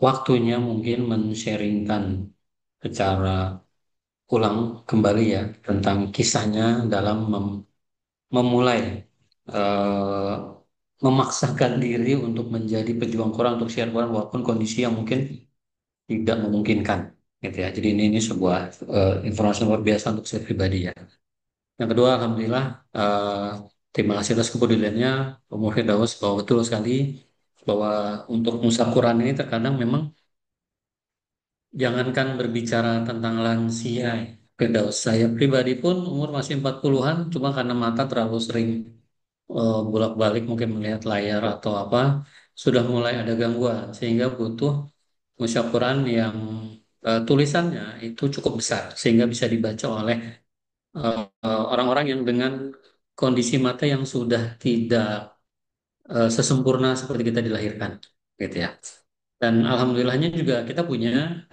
waktunya mungkin men-sharingkan secara ulang kembali ya tentang kisahnya dalam memulai eh, memaksakan diri untuk menjadi pejuang Quran untuk syiar Quran walaupun kondisi yang mungkin tidak memungkinkan gitu ya. Jadi ini sebuah informasi luar biasa untuk saya pribadi ya. Yang kedua, alhamdulillah eh, terima kasih atas kepeduliannya Umur Firdaus bahwa betul sekali bahwa untuk mushaf Quran ini terkadang memang jangankan berbicara tentang lansia ya, Firdaus. Saya pribadi pun umur masih 40-an cuma karena mata terlalu sering bolak-balik mungkin melihat layar atau apa sudah mulai ada gangguan sehingga butuh mushaf Quran yang tulisannya itu cukup besar sehingga bisa dibaca oleh orang-orang yang dengan kondisi mata yang sudah tidak sesempurna seperti kita dilahirkan gitu ya. Dan alhamdulillahnya juga kita punya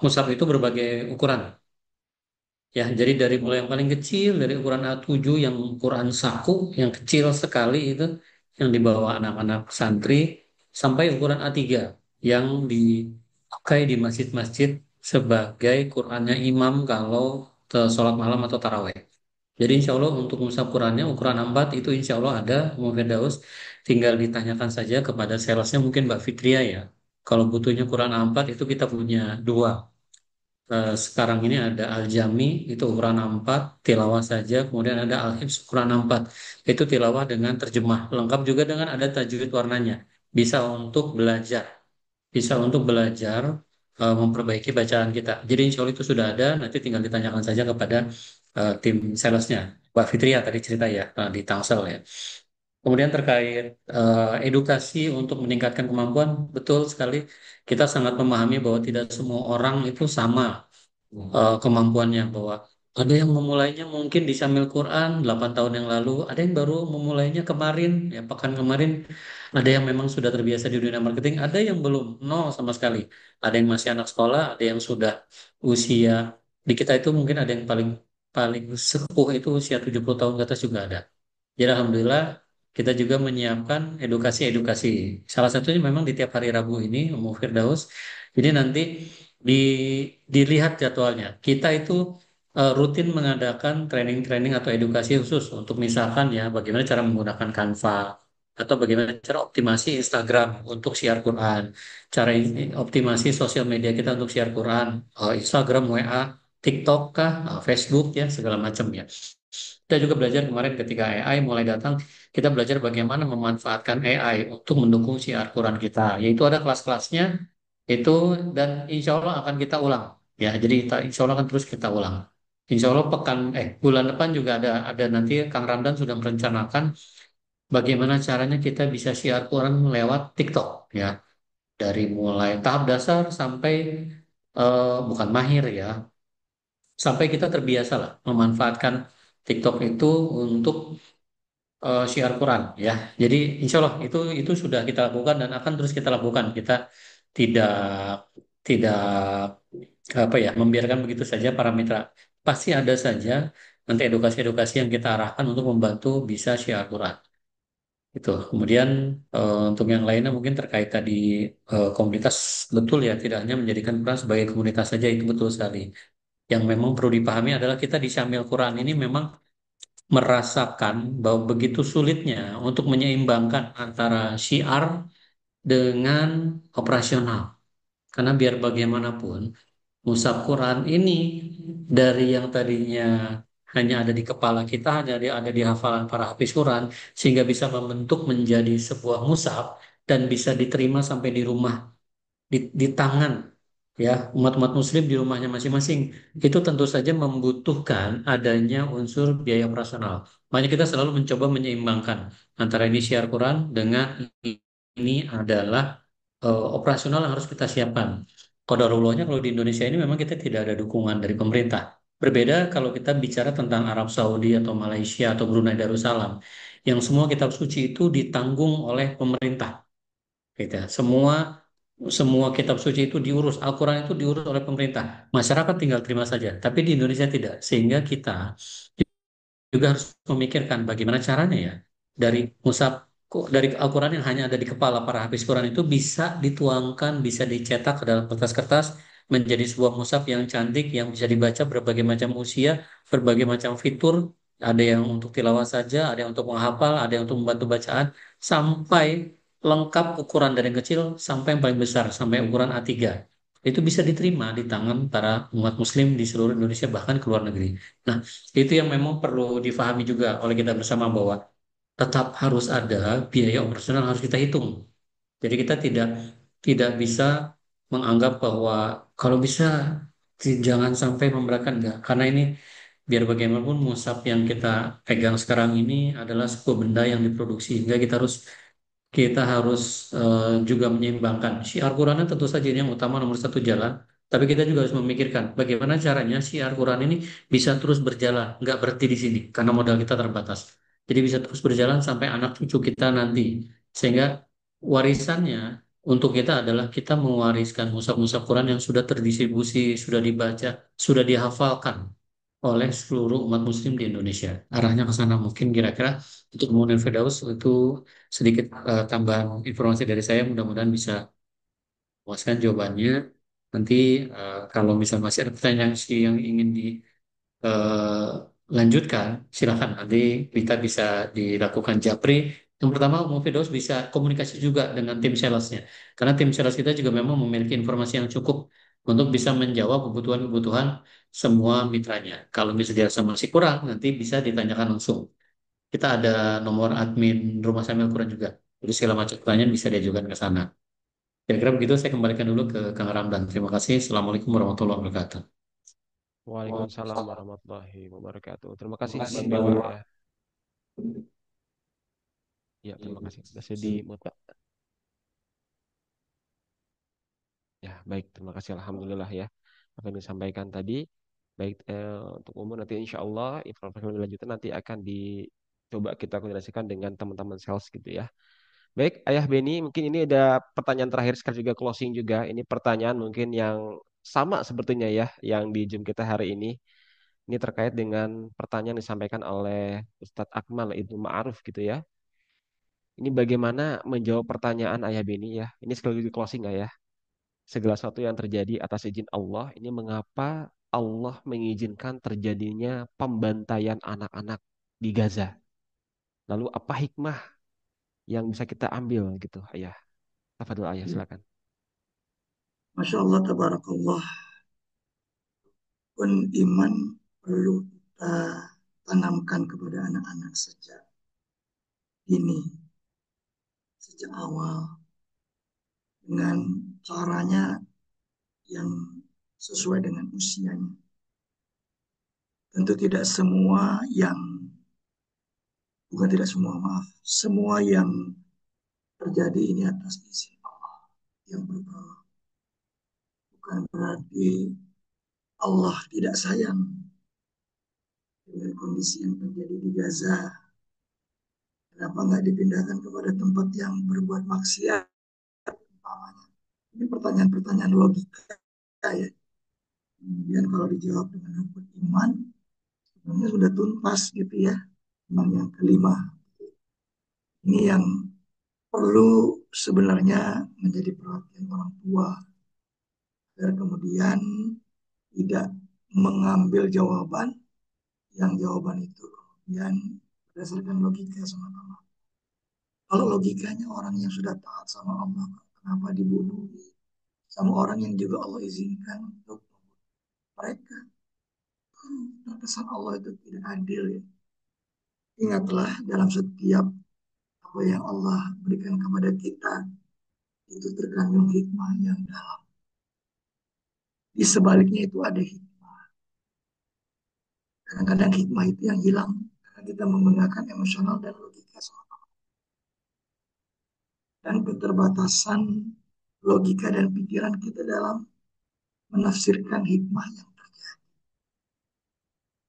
mushaf itu berbagai ukuran. Ya, jadi dari mulai yang paling kecil, dari ukuran A7 yang ukuran saku, yang kecil sekali itu, yang dibawa anak-anak santri, sampai ukuran A3, yang dipakai di masjid-masjid sebagai Qurannya imam kalau sholat malam atau taraweh. Jadi insya Allah untuk mushaf Qurannya ukuran A4 itu insya Allah ada, Umum Firdaus, tinggal ditanyakan saja kepada salesnya mungkin Mbak Fitria ya. Kalau butuhnya Quran A4 itu kita punya dua. Sekarang ini ada Al-Jami itu ukuran 4 tilawah saja, kemudian ada Al-Hifz ukuran 4 itu tilawah dengan terjemah lengkap juga dengan ada tajwid warnanya. Bisa untuk belajar, bisa untuk belajar memperbaiki bacaan kita. Jadi insya Allah itu sudah ada, nanti tinggal ditanyakan saja kepada tim salesnya. Mbak Fitria tadi cerita ya di Tangsel ya. Kemudian terkait edukasi untuk meningkatkan kemampuan, betul sekali kita sangat memahami bahwa tidak semua orang itu sama kemampuannya bahwa ada yang memulainya mungkin di Syamil Quran 8 tahun yang lalu, ada yang baru memulainya kemarin, ya pekan kemarin, ada yang memang sudah terbiasa di dunia marketing, ada yang belum, nol sama sekali. Ada yang masih anak sekolah, ada yang sudah usia, di kita itu mungkin ada yang paling paling sepuh itu usia 70 tahun ke atas juga ada. Jadi alhamdulillah kita juga menyiapkan edukasi-edukasi. Salah satunya memang di tiap hari Rabu ini, Ummu Firdaus. Jadi nanti di, dilihat jadwalnya. Kita itu rutin mengadakan training-training atau edukasi khusus untuk misalkan ya bagaimana cara menggunakan Canva atau bagaimana cara optimasi Instagram untuk siar Quran, cara optimasi sosial media kita untuk siar Quran, Instagram, WA, TikTok kah, Facebook ya segala macam ya. Kita juga belajar kemarin ketika AI mulai datang, kita belajar bagaimana memanfaatkan AI untuk mendukung si Al-Quran kita. Yaitu ada kelas-kelasnya, itu dan insya Allah akan kita ulang. Ya, jadi insya Allah akan terus kita ulang. Insya Allah bulan depan juga ada nanti Kang Ramdan sudah merencanakan bagaimana caranya kita bisa siar Quran lewat TikTok ya. Dari mulai tahap dasar sampai bukan mahir ya, sampai kita terbiasa lah memanfaatkan TikTok itu untuk syiar Quran ya. Jadi insya Allah itu sudah kita lakukan dan akan terus kita lakukan. Kita tidak tidak apa ya membiarkan begitu saja para mitra. Pasti ada saja nanti edukasi-edukasi yang kita arahkan untuk membantu bisa syiar Quran. Itu. Kemudian untuk yang lainnya mungkin terkait tadi komunitas betul ya tidak hanya menjadikan Quran sebagai komunitas saja itu betul sekali. Yang memang perlu dipahami adalah kita di Syamil Quran ini memang merasakan bahwa begitu sulitnya untuk menyeimbangkan antara syiar dengan operasional. Karena biar bagaimanapun, mushaf Quran ini dari yang tadinya hanya ada di kepala kita, hanya ada di hafalan para hafiz Quran, sehingga bisa membentuk menjadi sebuah mushaf, dan bisa diterima sampai di rumah, di tangan ya umat-umat muslim di rumahnya masing-masing, itu tentu saja membutuhkan adanya unsur biaya operasional. Makanya kita selalu mencoba menyeimbangkan antara ini syiar Quran dengan ini adalah operasional yang harus kita siapkan. Qadarullahnya kalau di Indonesia ini memang kita tidak ada dukungan dari pemerintah. Berbeda kalau kita bicara tentang Arab Saudi atau Malaysia atau Brunei Darussalam, yang semua kitab suci itu ditanggung oleh pemerintah. Gitu ya. Semua semua kitab suci itu diurus, Al-Quran itu diurus oleh pemerintah. Masyarakat tinggal terima saja. Tapi di Indonesia tidak. Sehingga kita juga harus memikirkan bagaimana caranya ya dari mushaf dari Al-Quran yang hanya ada di kepala para hafiz Quran itu bisa dituangkan, bisa dicetak ke dalam kertas-kertas menjadi sebuah mushaf yang cantik yang bisa dibaca berbagai macam usia, berbagai macam fitur, ada yang untuk tilawah saja, ada yang untuk menghafal, ada yang untuk membantu bacaan sampai lengkap ukuran dari yang kecil sampai yang paling besar sampai ukuran A3. Itu bisa diterima di tangan para umat muslim di seluruh Indonesia bahkan ke luar negeri. Nah, itu yang memang perlu difahami juga oleh kita bersama bahwa tetap harus ada biaya operasional harus kita hitung. Jadi kita tidak tidak bisa menganggap bahwa kalau bisa jangan sampai memberatkan enggak. Karena ini biar bagaimanapun mushaf yang kita pegang sekarang ini adalah sebuah benda yang diproduksi. Hingga kita harus juga menyeimbangkan. Syiar Qurannya tentu saja ini yang utama nomor satu jalan. Tapi kita juga harus memikirkan bagaimana caranya syiar Quran ini bisa terus berjalan, nggak berhenti di sini karena modal kita terbatas. Jadi bisa terus berjalan sampai anak cucu kita nanti. Sehingga warisannya untuk kita adalah kita mewariskan mushaf-mushaf Quran yang sudah terdistribusi, sudah dibaca, sudah dihafalkan oleh seluruh umat muslim di Indonesia. Arahnya ke sana mungkin kira-kira untuk kemudian Firdaus itu sedikit tambahan informasi dari saya mudah-mudahan bisa memuaskan jawabannya. Nanti kalau misalnya masih ada pertanyaan yang ingin dilanjutkan, silakan nanti kita bisa dilakukan japri. Yang pertama, Umum Firdaus bisa komunikasi juga dengan tim salesnya. Karena tim sales kita juga memang memiliki informasi yang cukup untuk bisa menjawab kebutuhan-kebutuhan semua mitranya. Kalau misalnya dirasa masih kurang, nanti bisa ditanyakan langsung. Kita ada nomor admin Rumah Sambil Quran juga. Jadi segala macam pertanyaan bisa diajukan ke sana. Kira-kira begitu saya kembalikan dulu ke Kang Ramdan. Terima kasih. Assalamualaikum warahmatullahi wabarakatuh. Waalaikumsalam warahmatullahi wabarakatuh. Terima Terima kasih kasih Bang Bang. Dewa ya. Ya, terima kasih. Bisa di mute, Pak. Ya, baik. Terima kasih. Alhamdulillah ya. Apa yang disampaikan tadi. Baik, untuk umum nanti insya Allah informasi yang lanjutan nanti akan dicoba kita koordinasikan dengan teman-teman sales gitu ya. Baik, Ayah Beni, mungkin ini ada pertanyaan terakhir sekali juga closing juga. Ini pertanyaan mungkin yang sama sepertinya ya, yang di Zoom kita hari ini. Ini terkait dengan pertanyaan disampaikan oleh Ustadz Akmal Ibnu Ma'aruf gitu ya. Ini bagaimana menjawab pertanyaan Ayah Beni ya. Ini sekali lagi closing ya. Segala sesuatu yang terjadi atas izin Allah, ini mengapa Allah mengizinkan terjadinya pembantaian anak-anak di Gaza. Lalu apa hikmah yang bisa kita ambil gitu, Ayah? Tafadhol Ayah, silakan. Masya Allah, tabarakallah. Pun iman perlu kita tanamkan kepada anak-anak sejak dini, sejak awal, dengan caranya yang sesuai dengan usianya. Tentu tidak semua yang, bukan tidak semua, maaf, semua yang terjadi ini atas izin Allah yang berkawa. Bukan berarti Allah tidak sayang dengan kondisi yang terjadi di Gaza. Kenapa nggak dipindahkan kepada tempat yang berbuat maksiat umpamanya? Ini pertanyaan-pertanyaan logika ya. Kemudian kalau dijawab dengan rukun iman, sebenarnya sudah tuntas gitu ya. Iman yang kelima. Ini yang perlu sebenarnya menjadi perhatian orang tua agar kemudian tidak mengambil jawaban yang jawaban itu kemudian berdasarkan logika semata-mata. Kalau logikanya orang yang sudah taat sama Allah, kenapa dibunuh sama orang yang juga Allah izinkan untuk mereka? Terkesan Allah itu tidak adil ya. Ingatlah dalam setiap apa yang Allah berikan kepada kita itu terkandung hikmah yang dalam. Di sebaliknya itu ada hikmah. Kadang-kadang hikmah itu yang hilang karena kita menggunakan emosional dan logika dan keterbatasan logika dan pikiran kita dalam menafsirkan hikmah yang terjadi.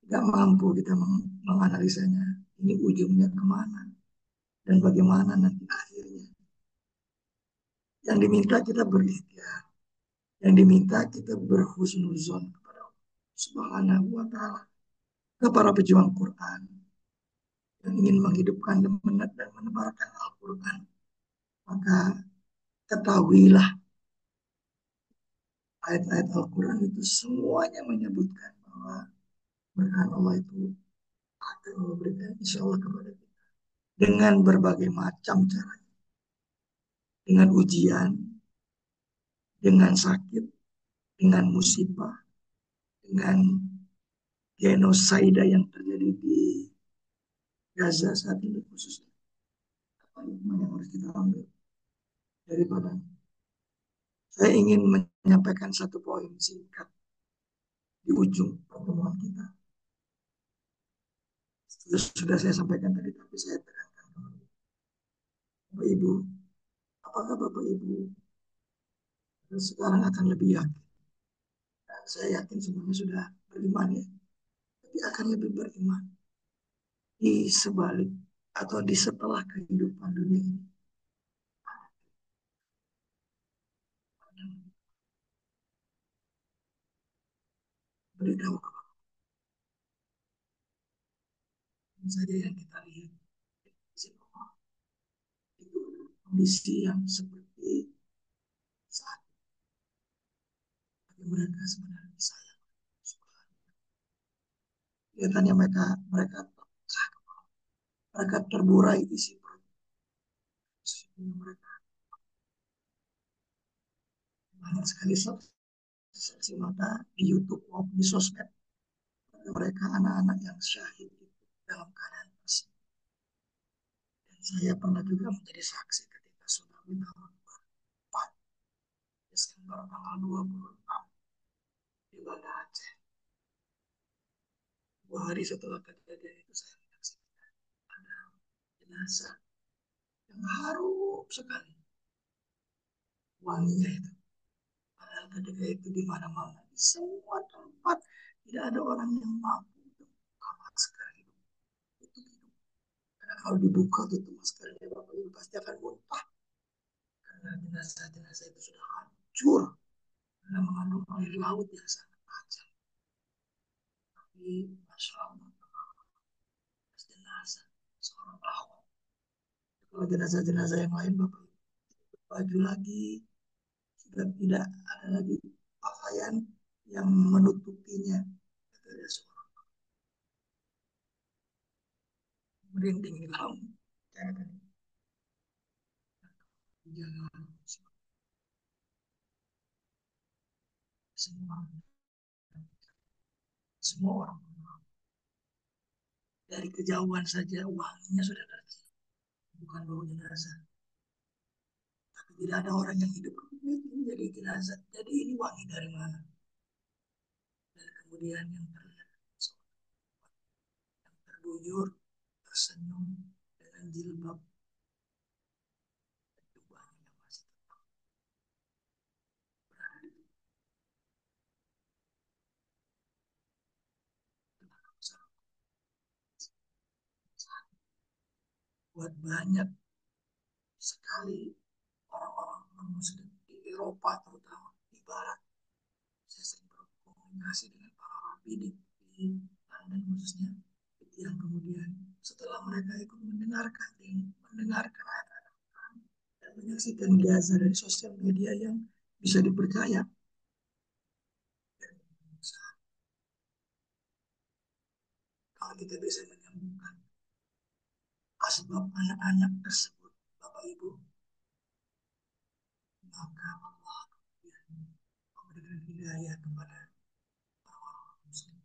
Tidak mampu kita menganalisanya. Ini ujungnya kemana dan bagaimana nanti akhirnya. Yang diminta kita berikhtiar, yang diminta kita berhusnuzon kepada Allah Subhanahu wa Ta'ala, ke para pejuang Quran yang ingin menghidupkan dan menebarkan Al-Quran, maka ketahuilah ayat-ayat Al-Quran itu semuanya menyebutkan bahwa berkat Allah itu akan Allah berikan insya Allah kepada kita dengan berbagai macam cara, dengan ujian, dengan sakit, dengan musibah, dengan genosida yang terjadi di Gaza saat ini khususnya. Apa hikmah yang harus kita ambil daripada saya ingin menyampaikan satu poin singkat di ujung pertemuan kita. Sudah saya sampaikan tadi, tapi saya tekankan kembali. Bapak Ibu, apakah Bapak Ibu sekarang akan lebih yakin? Dan saya yakin semuanya sudah beriman ya, tapi akan lebih beriman di sebalik atau di setelah kehidupan dunia ini. Beritahu kepada saja yang kita lihat itu kondisi yang seperti saat bagi mereka sebenarnya sayang. Kelihatannya mereka mereka terburai isi perut mereka. Banyak sekali saksi mata di YouTube maupun di sosmed mereka anak-anak yang syahid dalam keadaan bersih. Dan saya pernah juga menjadi saksi ketika tsunami tahun 2004 Desember tanggal 26 di Banda Aceh. 2 hari setelah kejadian itu saya menyaksikan ada jenazah yang harum sekali wanginya itu. Padahal ketika itu di mana-mana di semua tempat tidak ada orang yang mampu untuk membuka masker itu. Karena kalau dibuka tutup maskernya Bapak Ibu pasti akan muntah. Karena jenazah-jenazah itu sudah hancur karena mengandung air laut yang sangat tajam. Tapi Masya Allah, jenazah seorang awam. Kalau jenazah-jenazah yang lain Bapak Ibu baju lagi, sudah tidak ada lagi pakaian yang menutupinya. Ada seorang merinding di dalam jangan semua semua orang dari kejauhan saja wanginya sudah tercium, bukan bau jenazah. Tapi tidak ada orang yang hidup ini jadi jenazah. Jadi ini wangi dari mana? Dan kemudian yang terlihat yang terbujur, tersenyum dengan jilbab jubahnya yang masih tetap berada di tengah buat banyak sekali orang-orang non-muslim di Eropa terutama di Barat. Saya sering berkomunikasi dengan para rabi di London khususnya yang kemudian setelah mereka ikut mendengarkan ayat-ayat dan menyaksikan Gaza dari sosial media yang bisa dipercaya. Dan kalau kita bisa menyambungkan asbab anak-anak tersebut, Bapak Ibu, maka Allah memberikan hidayah kepada orang-orang muslim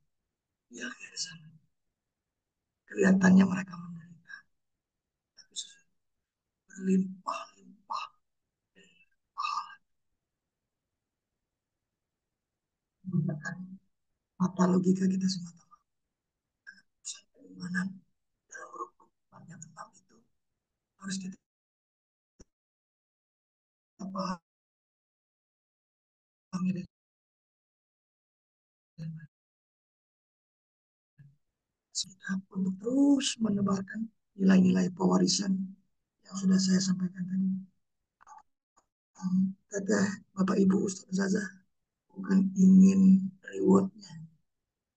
di akhir zaman. Kelihatannya mereka menderita, tapi berlimpah-limpah pahala. Menggunakan mata logika kita semata-mata. Keimanan dalam rukun iman yang enam itu harus kita pahami dan sedap untuk terus menebarkan nilai-nilai pewarisan yang sudah saya sampaikan tadi. Teteh, Bapak Ibu, Ustaz Zaza, bukan ingin rewardnya,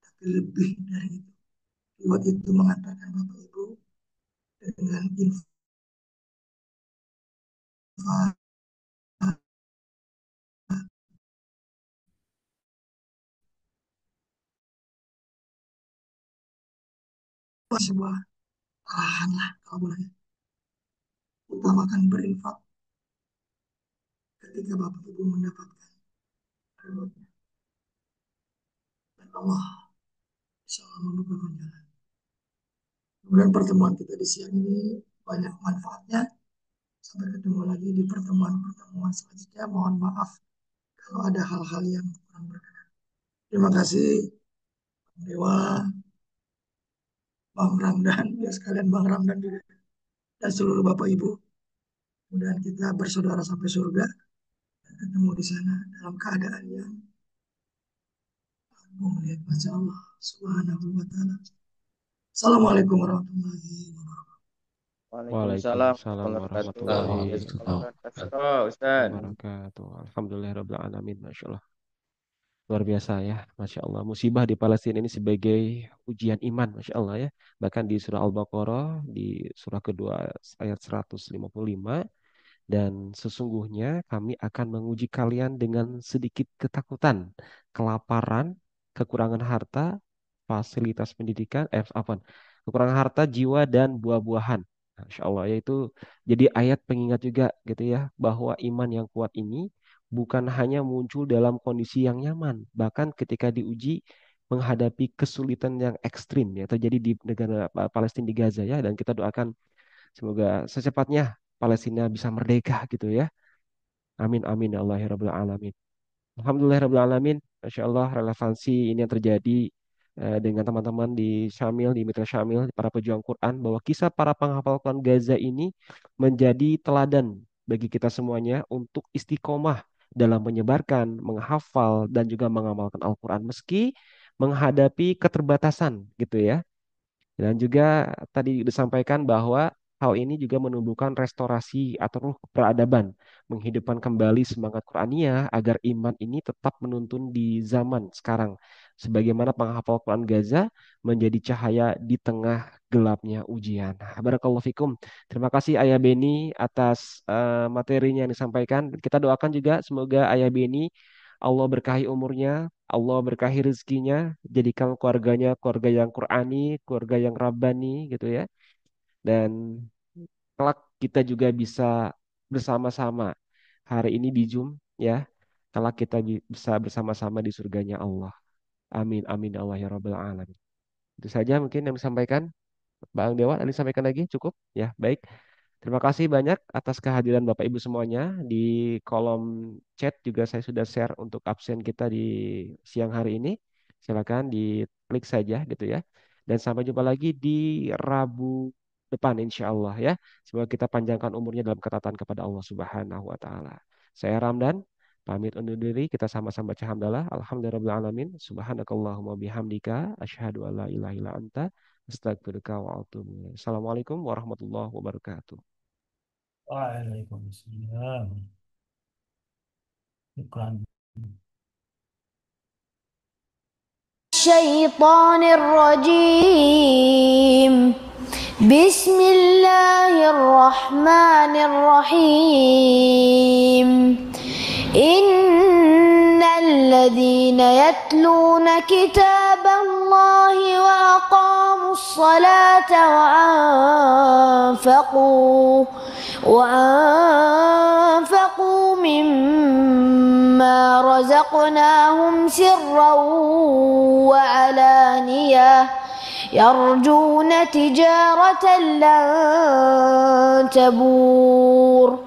tapi lebih dari itu. Reward itu mengantarkan Bapak Ibu dengan info sebuah arahan lah kalau boleh. Utamakan berinfak ketika Bapak Ibu mendapatkan rewardnya. Dan Allah insya Allah membukakan jalan. Kemudian pertemuan kita di siang ini banyak manfaatnya. Sampai ketemu lagi di pertemuan-pertemuan selanjutnya. Mohon maaf kalau ada hal-hal yang kurang berkenan. Terima kasih Bang Dewa, Bang Ramdan, ya sekalian Bang Ramdan juga, dan seluruh Bapak Ibu. Kemudian kita bersaudara sampai surga dan ketemu di sana dalam keadaan yang melihat wajah Allah Subhanahu wa Ta'ala. Assalamualaikum warahmatullahi wabarakatuh. Waalaikumsalam Waalaikumsalam warahmatullahi warahmatullahi wabarakatuh. Ustaz. wabarakatuh. Alhamdulillahirabbil alamin. Masya Allah. Luar biasa ya, Masya Allah. Musibah di Palestina ini sebagai ujian iman, Masya Allah ya. Bahkan di surah Al-Baqarah, di surah kedua ayat 155, dan sesungguhnya kami akan menguji kalian dengan sedikit ketakutan, kelaparan, kekurangan harta, fasilitas pendidikan, kekurangan harta, jiwa, dan buah-buahan. Masya Allah, yaitu jadi ayat pengingat juga gitu ya, bahwa iman yang kuat ini bukan hanya muncul dalam kondisi yang nyaman, bahkan ketika diuji menghadapi kesulitan yang ekstrim yang terjadi di negara Palestina di Gaza ya, dan kita doakan semoga secepatnya Palestina bisa merdeka gitu ya. Amin amin ya Allah ya Rabbal alamin. Alhamdulillah Rabbil Alamin. Masya Allah relevansi ini yang terjadi dengan teman-teman di Syamil, di Mitra Syamil, para pejuang Quran, bahwa kisah para penghafal Quran Gaza ini menjadi teladan bagi kita semuanya untuk istiqomah dalam menyebarkan, menghafal, dan juga mengamalkan Al-Quran meski menghadapi keterbatasan gitu ya. Dan juga tadi disampaikan bahwa hal ini juga menumbuhkan restorasi atau ruh peradaban, menghidupkan kembali semangat Qur'aniyah agar iman ini tetap menuntun di zaman sekarang. Sebagaimana penghafal Quran Gaza menjadi cahaya di tengah gelapnya ujian. Barakallahu fikum. Terima kasih Ayah Beni atas materinya yang disampaikan. Kita doakan juga semoga Ayah Beni Allah berkahi umurnya, Allah berkahi rezekinya, jadikan keluarganya keluarga yang Qur'ani, keluarga yang Rabbani gitu ya. Dan kelak kita juga bisa bersama-sama hari ini di Zoom ya. Kelak kita bisa bersama-sama di surganya Allah. Amin amin ya Allah ya Rabbal alamin. Itu saja mungkin yang disampaikan. Bang Dewa, tadi sampaikan lagi cukup ya. Baik. Terima kasih banyak atas kehadiran Bapak Ibu semuanya. Di kolom chat juga saya sudah share untuk absen kita di siang hari ini. Silakan diklik saja gitu ya. Dan sampai jumpa lagi di Rabu depan insya Allah ya. Semoga kita panjangkan umurnya dalam ketaatan kepada Allah Subhanahu wa taala. Saya Ramdan, pamit undur diri. Kita sama-sama baca hamdalah. Alhamdulillahirabbil Subhanakallahumma bihamdika asyhadu alla ilaha illa anta astagfirullah wa atubu ilaik. Assalamualaikum warahmatullahi wabarakatuh. Waalaikumsalam. Iklan. الشيطان الرجيم بسم الله الرحمن الرحيم إن الذين يتلون كتاب الله وأقاموا الصلاة وأنفقوا مما رزقناهم سرا وعلانية يرجون تجارة لن تبور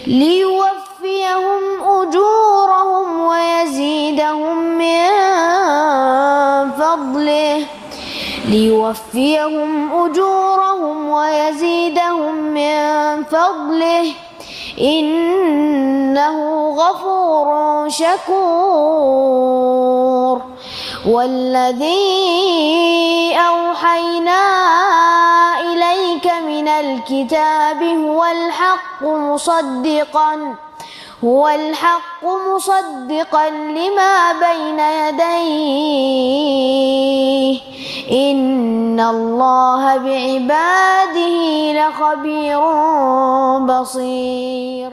ليوفيهم أجورهم ويزيدهم من فضله إنه غفور شكور والذي أوحينا إليك من الكتاب هو الحق مصدقا لما بين يديه إن الله بعباده لخبير بصير.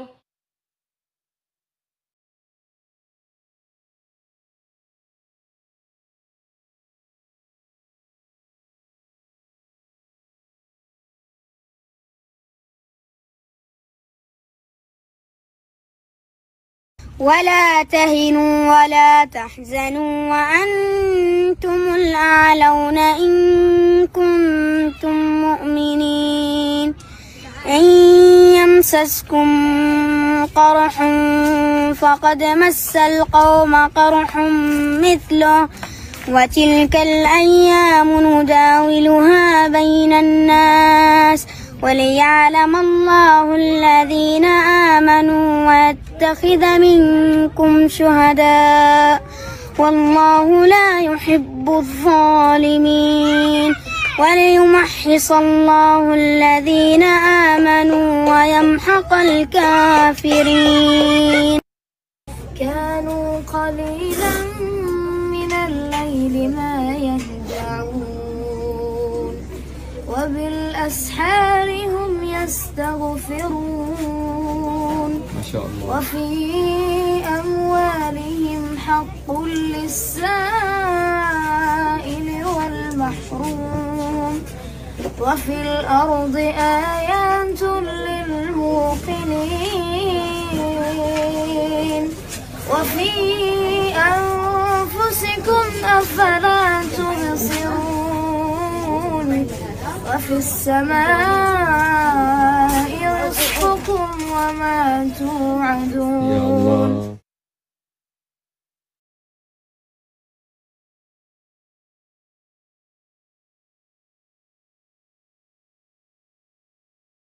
ولا تهنوا ولا تحزنوا وأنتم الأعلون إن كنتم مؤمنين إن يمسسكم قرح فقد مس القوم قرح مثله وتلك الأيام نداولها بين الناس وليعلم الله الذين آمنوا ويتخذ منكم شهداء والله لا يحب الظالمين وليمحص الله الذين آمنوا ويمحق الكافرين. كانوا قليلا من الليل ما يهجعون وبالأسحار هم يستغفرون ما شاء الله. وفي أموالهم حق للسائل والمحروم وفي الأرض آيات للموقنين وفي أنفسكم أفلا تبصرون وفي السماء